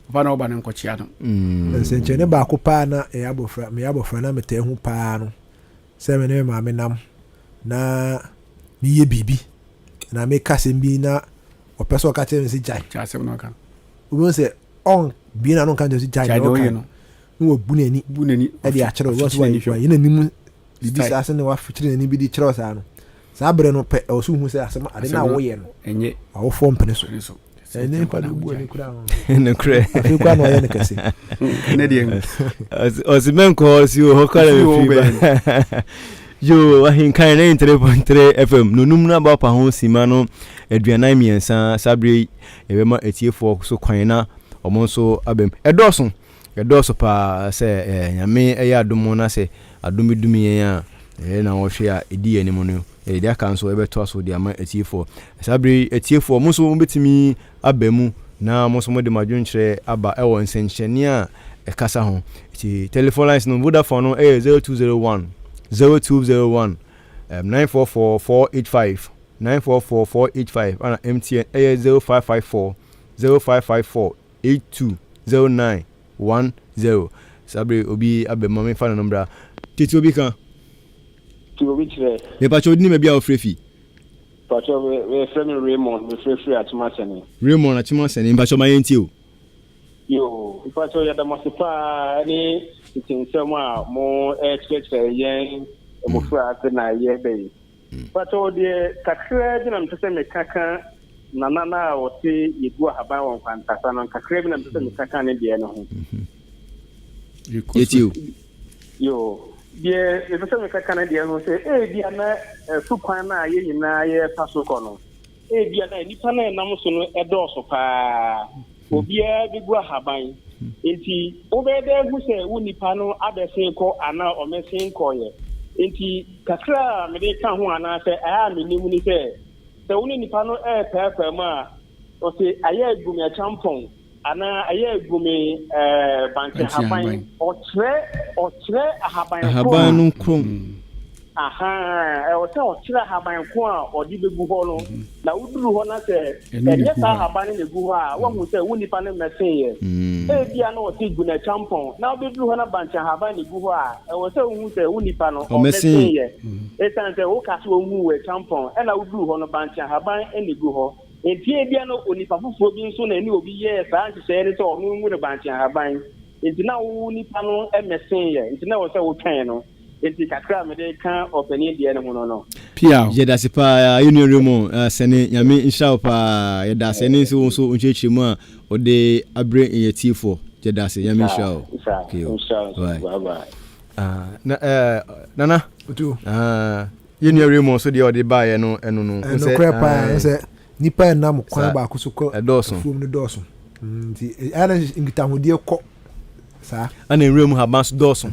oba na oba na nkochia no senche ne ba ko pa na abofra na meta hu pa no se me ne ma me nam na mi ye bibi na me kase bi na opeso ka tell me si jai se no kan we say on bi na no kan just jai no kan no bunani e di akere wo so wa na nimu bibi sa se ne wa fitire ni bi di kire sa no sa bre no pe o so hu se asema ade na wo ye no enye awo fo mpene so ne pa do bu ni kura ne kure afi kwa no ye ne kase ne die o si men ko si o hokala me fi yo Ahenkan 93.3 FM nonum na ba pa ho sima no aduanan miensa sabre ebema etiefo so kwan na omo so abem edoso pa se nyame eya adomo na se adomidumi yen a na wo hwe a edi anim no dia kan so ebeto so dia ma etiefo sabre etiefo mo so betimi abemu na mo so mo de madwonkyere aba ewo nsenchene a ekasa ho ti telephone lines no Vodafone no 0201 0201 944485 944485 and MTN 0554 820910 sabre obi abema me fa number Tete Wobika me pa chodini me bia ofrefi pa cho we friend Raymond we free atumasene Raymond atumasene mba cho mayenti o yo pa cho ya da masipa ni tinsema mo yen mo fra na ye be pa cho de kakra bi na mtese me kaka na o ti yigu haba won fantasa no kakra bi na mtese me kaka ne de no ho yeti yo de mtese me kaka ne de no se bia na sukwan na ye nyina ye paso kono bia na nipa na nam so no edoso pa obia bi gwa haban enti obede hu se wonipa no abese ko ana omesen ko ye enti kakra me de ka ho ana se aya me nimu ni se woni nipa no pepe ma o se aya gumi a champon ana aya gumi banke haban o tre haban no krom o se o tre haban ko a odi begu ho no na uduru ho na se enye sa haban ne gu ho a wo hu se woni pa ne mesen ye bia na o ti gu na champon na obeduru ho na banche haban ne gu ho a o se hu se woni pa no o mesen ye etan se o ka so hu we champon e na uduru ho no banche haban ne gu ho enti bia no onipa fufuo bi nso na ni obi ye sa nche se ne so no mu ne banche haban enti na woni pa no mesen ye enti na o se wo twen no enti kakra me de kan openi de ne hono no pia yeda sipa union remo sene nyame insha pa yeda sene so unchechi mu a ode abre yetifo yeda se nyame insha okay bye bye nana otu union remo so de ode baaye no eno no no krepa se nipa enam kwan ba kusuko edoso fum no doso nti ana ngita hodie ko sa ana nwura mu haban so dɔɔso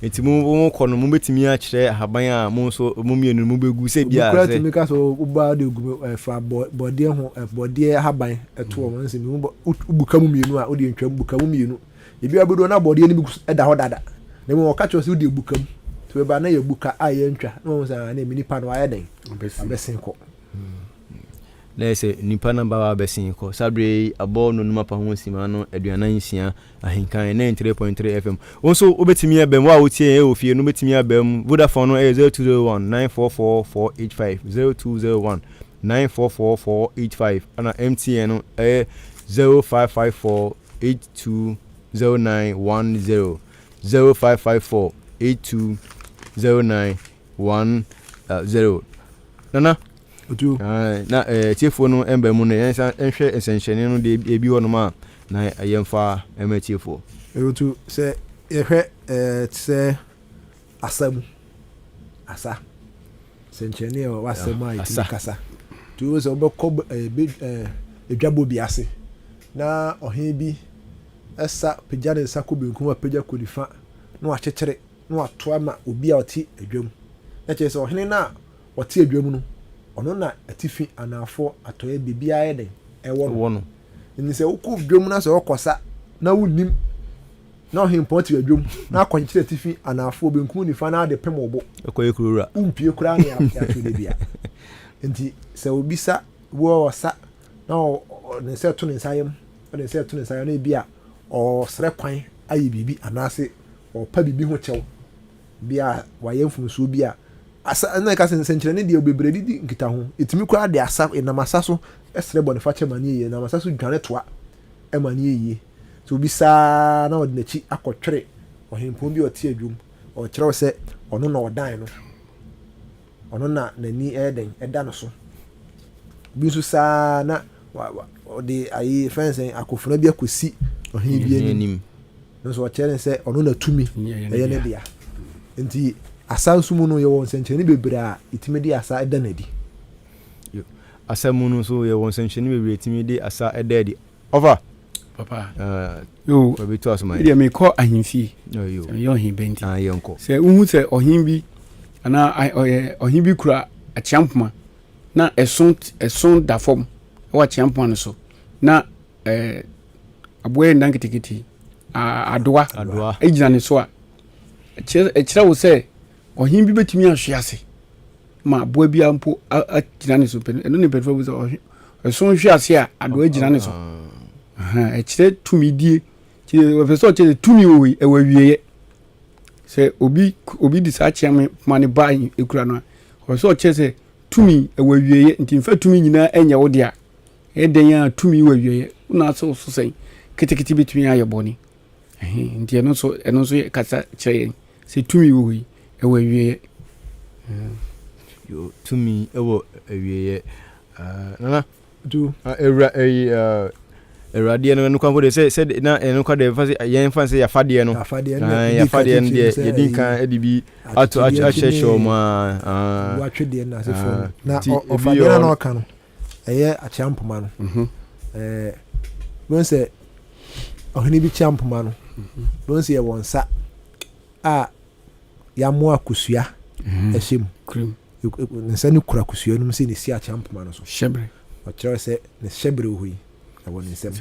enti mu kɔ no mu betimi a kyerɛ haban a mu so mu mienu mu begu sɛ bia sɛ timi ka so uba de gu fa bɔde ho bɔde haban ɛto wɔn nsɛ mu buka mu mienu a odi ntwam buka mu mienu ebi abedo na bɔde ni bi ɛda hɔ dada na mu wɔka kyerɛ sɛ odi buka mu to ba na yɛ buka a yɛ ntwa na wɔn sɛ na mini pa no ayɛ den abesin kɔ na ɛsɛ nipa na ba abesin kɔ sabre abɔ no numa pa ho sima no aduanan nsia Ahenkan 93.3 FM wonso obetimi abem wa wotie e ofie no betimi abem Vodafone no 0201 944 485 0201 944 485 ana MTN no 0554 820910 0554 820910 nana otu na tiefo no emba mu no yensa enhwe esenhyene no de ebi ho no ma na yemfa ematiefo otu se ehwe se asam asa senhyene o wasam a itikasa tu so obekọ edwabo bi ase na ohen bi esa pejade sako benkum a peja kodifa na wakyekere na watoa ma obi a oti edwam na kyerɛ sɛ ɔhene na ɔte edwam no ɔno na atifi anafo atoyɛ bibia yɛ den ɛwɔ no ni sɛ wokɔ edwam na sɛ ɔkɔsa na wonim na ɔhen pɔnti edwam na akɔnkyerɛ atifi anafo benkum nifa na ade pem obo ɛkɔyɛ kurura umpie kura na yɛatwe de bia nti sɛ obi sa wo ɔsa na ne sɛ to ne nsayem ɔne sɛ to ne nsayem na bia ɔsrɛ kwan ayi bibi anase ɔpa bibi ho kyɛw bia wayɛ mfumsuo bia asa na ka senkyerɛ ne de obebre didi nkita ho etimi kura de asa enamasa so ɛsrɛ bɔ ne fa kyɛma ne yie enamasa so dwane toa ɛma ne yie so obi saa na ɔde n'akyi akɔtwere ɔhempɔn bi ɔte adwum ɔkyerɛw sɛ ɔno na ɔdan no ɔno na n'ani ɛden ɛda no so bi nso saa na ɔde ayi fɛnsɛn akofuna bi akosi ɔhen bi anim nso ɔkyerɛ sɛ ɔno na tumi ɛyɛ ne dia nti asa nso mu no yɛ wɔn nsɛnkyerɛnne bebree a etimi de asa ɛda n'adi asa mu no so yɛ wɔn nsɛnkyerɛnne bebree etimi de asa ɛda adi over papa yo baby to asoma yɛ me kɔ ahemfie yo yɛ ɔhen bɛnti yɛ nkɔ sɛ uhu sɛ ɔhen bi ana ɔhen bi kura akyampoma na ɛson da fam ɛwɔ akyampoma no so na aboɛ ndan ketekete adoa egyina ne so a ɛkyerɛ wo sɛ ɔhen bi betumi ahwe ase ma aboa bi ampo agyina ne so ɛno ne pɛtɛfo bi sɛ ɛson hwe ase a adoa gyina ne so ɛkyerɛ tumi die kyerɛ sɛ ɔkyerɛ tumi wɔ ɛwɔ wieyɛ sɛ obi di saa kyɛma ne ba ekura no a ɔsɛ ɔkyerɛ sɛ tumi ɛwɔ wieyɛ nti mfa tumi nyinaa ɛnyɛ wo de a ɛdɛn a tumi wɔ wieyɛ wona sɛ so sɛn ketekete betumi ayɛ bɔne nti ɛno nso yɛ kasa kyerɛ yɛn sɛ tumi wɔ yi ɛwɔ wieyɛ yo tumi ɛwɔ wieyɛ nana tu Eradi no kwanko de sɛ na eno kwa de fa yɛn fa sɛ yafade no yafade no de yɛdin kan edibi ato ahyɛhyɛ ma watwede na asefo na ɔfade na ɔka no ɛyɛ akyampoma no bon sɛ ɔhene bi kyampoma no bon sɛ yɛ wɔn sa a yamo akusua ɛhyɛm ne nsa ne kura kusua no sɛ ne si akyampoma no so hyɛbre ɔkyerɛ sɛ ne hyɛbre wɔ yi ɛwɔ ne nsɛm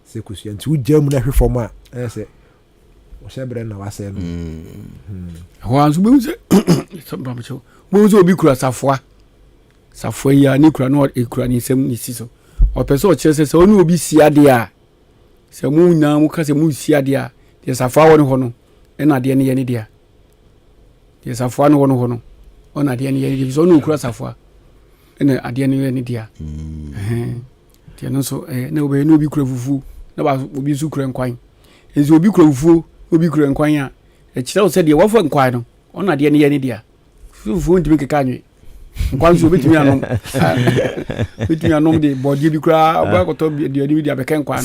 sɛ kusua nti wogya mu no ahwe fam a ɛyɛ sɛ ɔhyɛbrɛ na wasɛ no hɔ a nso bɛhu sɛ obi kura safoa yi a ne kura na ɛkura ne nsɛm ne si so ɔpɛ sɛ ɔkyerɛ sɛ ɔne obi si adeɛ a sɛ mo nyinaa mo ka sɛ mo si adeɛ a deɛ safoa wɔ ne hɔ no ɛna adeɛ no yɛ ne deɛ deɛ safoa no wɔ ne hɔ no ɔna adeɛ no yɛ ne deɛ sɛ ɔne ɔkura safoa ɛna adeɛ no yɛ ne deɛ deɛ no nso na obɛyɛ na obi kura fufuo na ba obi nso kura nkwan nti obi kura fufuo obi kura nkwan a ɛkyerɛ wo sɛ deɛ wɔfa nkwan no ɔna adeɛ no yɛ ne deɛ fufuo ntumi keka anwe nkwan nso obɛtumi anom de bɔdeɛ bi koraa ɔbɛkɔtɔ aduane bi de abɛka nkwan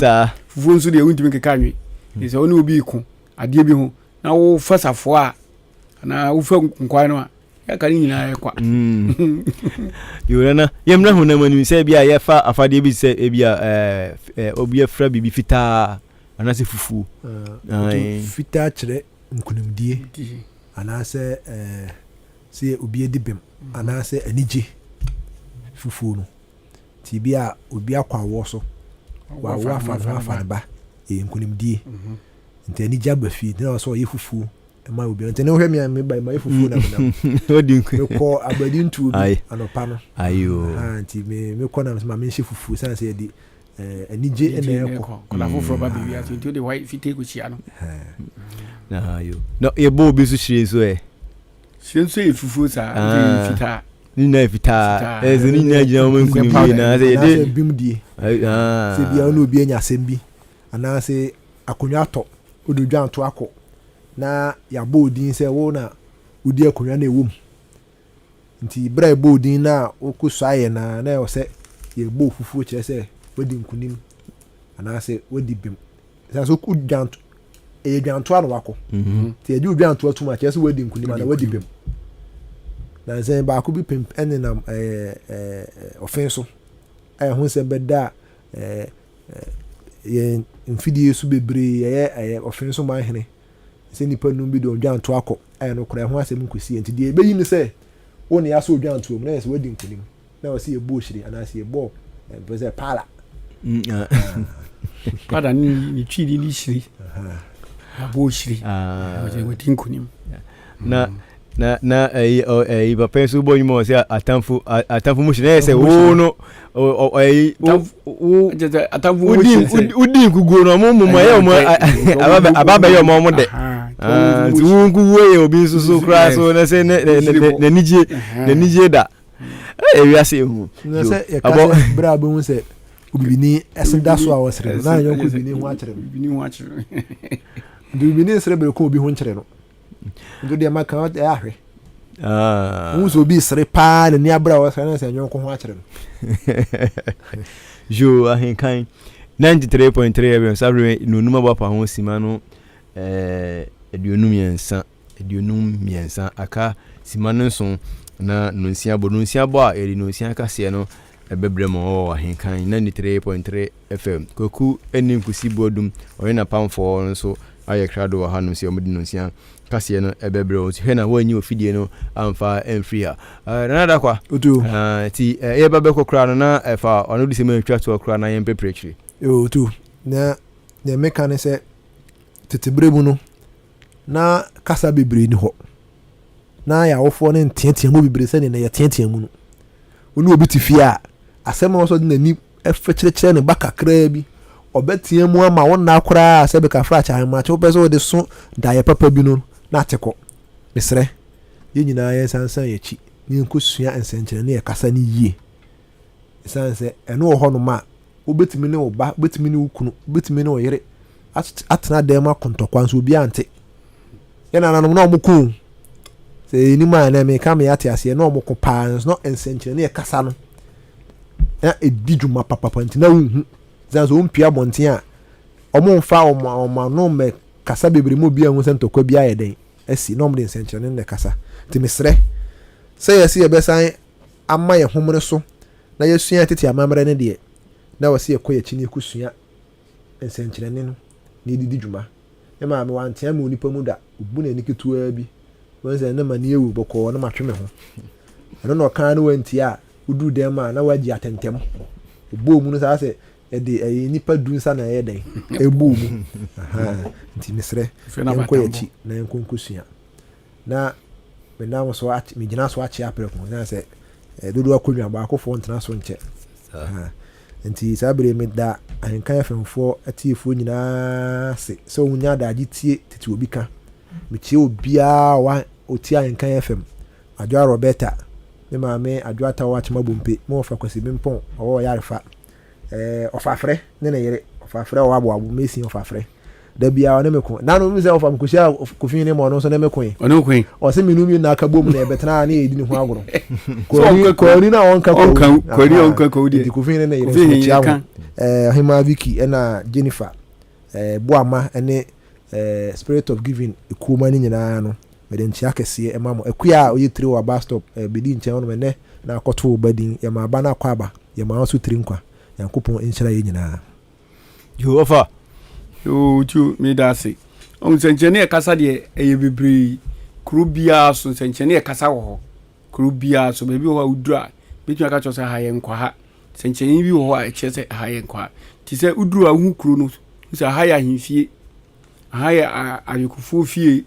fufuo nso deɛ wontumi keka anwe nti sɛ wo ne obi ko adeɛ bi ho na wofa safoɔ a anaa wofa nkwan no a yɛka ne nyinaa yɛkwa yorana yɛmra ho na manim sɛ bia yɛfa afadeɛ bi sɛ bia obi afra bibi fitaa anase fufu fitaa kyerɛ nkunimdie anaasɛ sɛ obi edi bem anaasɛ anigye fufuo no ti bi a obi akɔ awɔ so wawo afa ne ba nkunimdie nti anigye aba fie na ɔsɛ ɔyɛ fufuo ma obi nti ne hwɛ me ba ma yɛ fufuo na me odi nku kɔ abadi ntuo bi anopa no ayo nti me kɔ na ma me nhye fufuo sanse yɛ di anigye na ɛkɔ kɔla foforɔ ba biribi ase nti wode wa fite kɔhyia no ayo no yɛbɔ obi so hyire so hyire nso yɛ fufuo saa nti fitaa nina fitaa ɛsɛ nina gyina wɔn nkunim na sɛ yɛde bimdie sɛ bia ɔno obi anya asɛm bi anaasɛ akonnwa atɔ wode dwanto akɔ na yɛabɔ odin sɛ wo na wodi akonnwa no ɛwom nti berɛ ɛbɔ odin na wokɔ so ayɛ na ɛwɔ sɛ yɛbɔ fufuo kyerɛ sɛ wadi nkunim anaasɛ wadi bem sɛ so ku dwanto ɛyɛ dwanto ano wakɔ nti yɛde dwanto atum akyerɛ sɛ wadi nkunim ana wadi bem na sɛ baako bi pem ɛnenam ɔfen so ɛyɛ ho sɛ bɛda yɛ mfidie so bebree ɛyɛ ɔfen so man hene sɛ nipa num bi de dwanto akɔ ɛyɛ no kora ɛho asɛm nkosi nti deɛ ɛbɛyi ne sɛ wo ne yɛasɛ dwanto mu na yɛ sɛ wadi nkunim na wɔ sɛ yɛbɔ hyire anaasɛ yɛbɔ sɛ paala pada ne twidi ne hyiri abɔ hyiri wadi nkunim na papa so bo nyimo se atamfo mu hye se wo no atamfo udi gugu no mo ye mo ababa ye mo de tu gugu ye obi so kra so na se na nije da wi ase hu na se ya ka bra bo hu se obibini esda so a wasre na yon ko bibini hu akyere bibini sre be ko obi hu nkyere no ndo de maka o ahwe so bi sre pa ne abra wasre na se yon ko hu akyere no jo Ahenkan 93.3 ebe sabre no numa ba pa ho sima no aduonum miensa aka sima no so na nonsia bo a eri nonsia kase no ebebre mo Ahenkan 93.3 FM koku enim kusi bodum oyena pamfo nso aye krado wa hanum se omudi nonsia kase no ebebre o hwe na wanyi ofidie no amfa emfree ha nada kwa otu ti e ba be kokra no na efa onu di se me twa to kokra na yempe prechiri otu na meka ne se tetebre mu no na kasa bebre ni ho na ya wofo ne ntiatia mu bebre se ne na ya tiatia mu no onu obi ti fia asem no so de nani efekyerekere ne bakakra bi obetia mu ama wona akora se be ka fra cha ma che obeso wo de so da ye papa bi no na ateko mesre ye nyina ye sansan ye chi ni nkosua ensenkyere ne ye kasa ne yie sanse eno ho no ma obetimi ne oba betimi ne ukunu betimi ne oyere atena dem akontokwa nso obi ante ye na nanom na omku se ni ma na me ka me ate ase na omko pa no ensenkyere ne ye kasa no na edijuma papa nti na hu zanzo mpia bonten a omomfa oma no me kasa bebre mo bia hu sentokwa bia ye den asi no mde ensenkyere ne kasa ti mesre se yesi ye besan ama ye homre so na yesua tete amamre ne de na wasi ye koye chini kusua ensenkyere ne no ne didi djuma e ma me wantia me onipa mu da obu na nikituwa bi wonse na ma ne ewu boko na matwe me ho eno no kan no wantia udu dem a na waji atentem obu mu no sa se e de nipa dunsa na ye den ebu mu nti mesre enko ye chi na enko kusua na me na mo so me gina so achi apre ko na se dodo akonwa ba akofo ntena so nche nti sabere me da Ahenkan afemfo atiefo nyina se so unya da agitie Tete Wobika me tie obia wa oti Ahenkan FM adwa Roberta me maame adwa ta wa chema bompe mo fa kwasi bimpon owo yarefa ofafre ne ne yere ofafre o abo mesi ofafre da bia o ne meko na no mi se ofam kusia kofin ne mo no so ne meko ono kwen o se minu mi na aka bom na ebetena na edi ne ho agoro ko ni na onka ko di kofin ne yere so Hima Vicky ena Jennifer Boama ene Spirit of Giving ekuma ni nyina no mede ntia kese emamo ekua oyitiri wa bus stop bedi ntia no me na akoto badin ya ma ba na kwaba ya ma so tiri nkwa yankopon enhyira ye nyina Jehova o tu me da se on senchene e kasa de e bebre kru bia so senchene e kasa wo ho kru bia so bebi ho udura betu aka cho se ha ye nkwa ha senchene bi wo ho a che se ha ye nkwa ti se udura hu kru no se ha ya himfie ha ya ayekufu fie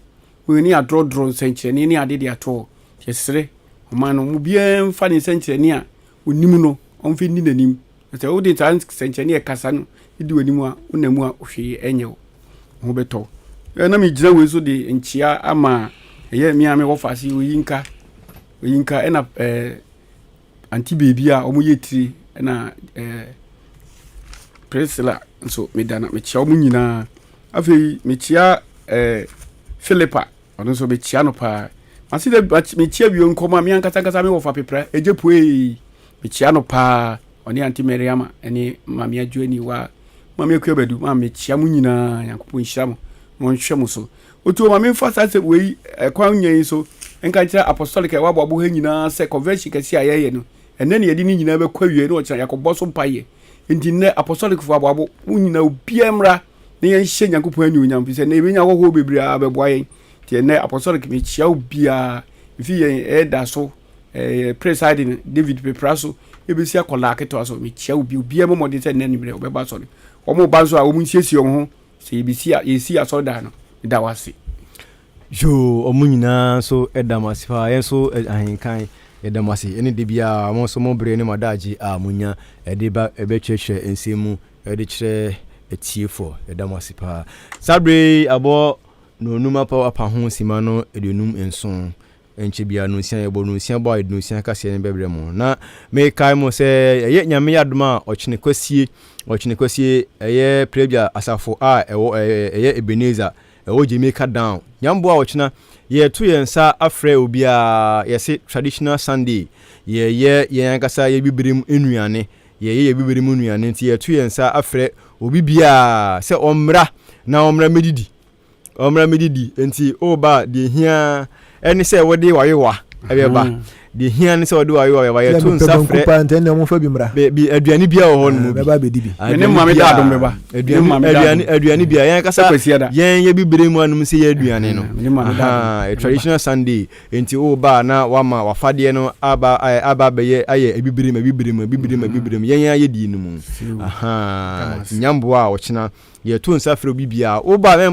we ni adrodro senchene ni ade de ato yesere omano mu bia mfa ni senchene a onimu no onfi ni nanim se o de tan senchene e kasa no idi wanimu a unamu a ohwe enye ho beto na me gira we so de nchia ama eye mi ame wo fasi oyinka ena anti baby a omo yetiri na Priscilla so me dana me chia omo nyina afei me chia Philippa ono so me chia no pa asi de me chia bi nkoma me ankasa me wo fa pepra ejepue me chia no pa oni anti Mariama eni mami ajuani wa mami akuabadu mami chia mu nyina yakopon hyiram mo nhwe mo so otu mami fa sa se we kwan nyen so enka kira apostolic wa babo ha nyina se convention kasi ayeye no enne ne yedi ni nyina be kwawie no kira yakobo so mpaye enti ne apostolic fo babo wo nyina obiemra ne yen hye yakopon anyu nyam fi se ne be nya ho bebre abebo ayen ti ne apostolic me chia obia fi yen da so presiding David Pepraso ebesi akola aketo so me chia obi mo de se nani bre obeba so omo banso a omo nsiesie ho se ebesi yesi aso da no da wase jo omo nyina so edamasi fa yen so ahenkan edamasi ene de bia mo so mo bre ne madaji a munya ede ba ebechehwe ensemu ede kire etiefo edamasi pa sabre abo no numa pa apa ho sima no edunum enson enche bia no sia ebo no sia boy no sia kase ne bebre mo na me kai mo se ye nyame yadoma ochine kwasie eye prebia asafo a ewo eye Ebenezer ewo Jamaica down nyambo a ochina ye to yensa afre obia yesi traditional Sunday ye kasa ye bibirim enuane ye bibirim enuane nti ye to yensa afre obi bia se omra medidi nti oba de hia eni se wode wayewa ebeba de hia ni se wode wayewa ye to nsafre pa ntene mo fa bi mra bi aduani bia wo ho no beba be dibi ene mame da adom beba aduani bia yen kasa yen ye bibire mu anum se ye aduani no traditional Sunday enti oba na wama wafade no aba be aye ebibire yen ye di no mu nyambo a ochina ye to nsafre bibia oba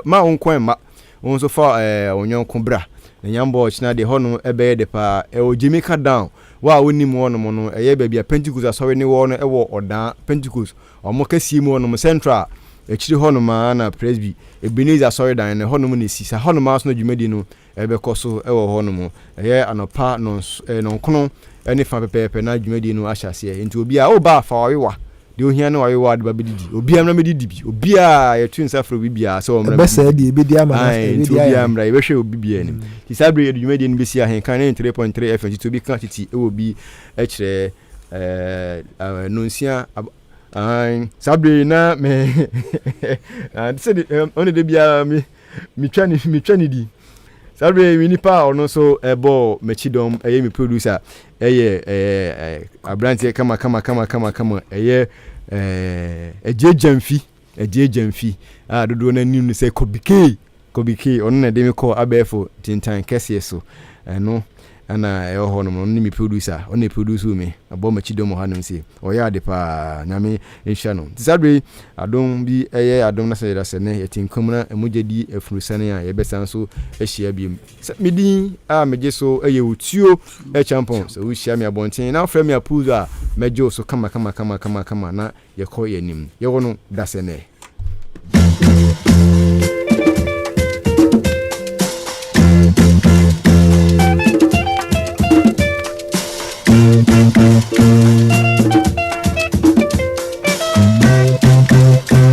ma onkwan ma onso fa onyonko bra nyambo ochina de hono ebe de pa o Jamaica down wa woni mu wono mo no eye bia Pentecost asori ne wo no ewo odan Pentecost omo kasie mu wono mo central echiri hono ma na presby Ebenezer asori dan ne hono mo ne sisa hono ma so no dwumadi no ebe koso ewo hono mo eye anopa no nkono ene fa pepepe na dwumadi no ahyase enti obi a oba fa wayewa de ohia na wayewa de babedidi obi amra medidi bi obi a yetu nsafro bibia so omra besa de ebedi ama na ebedi obi amra yebehwe obi bia ni ti sabre ye dwumadi no besi Ahenkan 3.3 FM to bi kan titi e obi e kire nonsia sabre na me se on de bia mi twani di sabre mi nipa ono so ebo mechidom eye mi producer eye abrantie kama eye ejejamfi dodo na ninu se kobike ono na de me call abefo tintan kese so no ana eho no ni mi producer oni produce me abo machidom ha no se oya de pa nyame ehwa no tisabre adom bi eye adom na se ne yetinkom na emujedi efurusane a yebesan so ehia biem medin a meje so eye otuo champion so we share me abonten na frame me apuzo a meje so kama na ye ko yenim ye wono dasene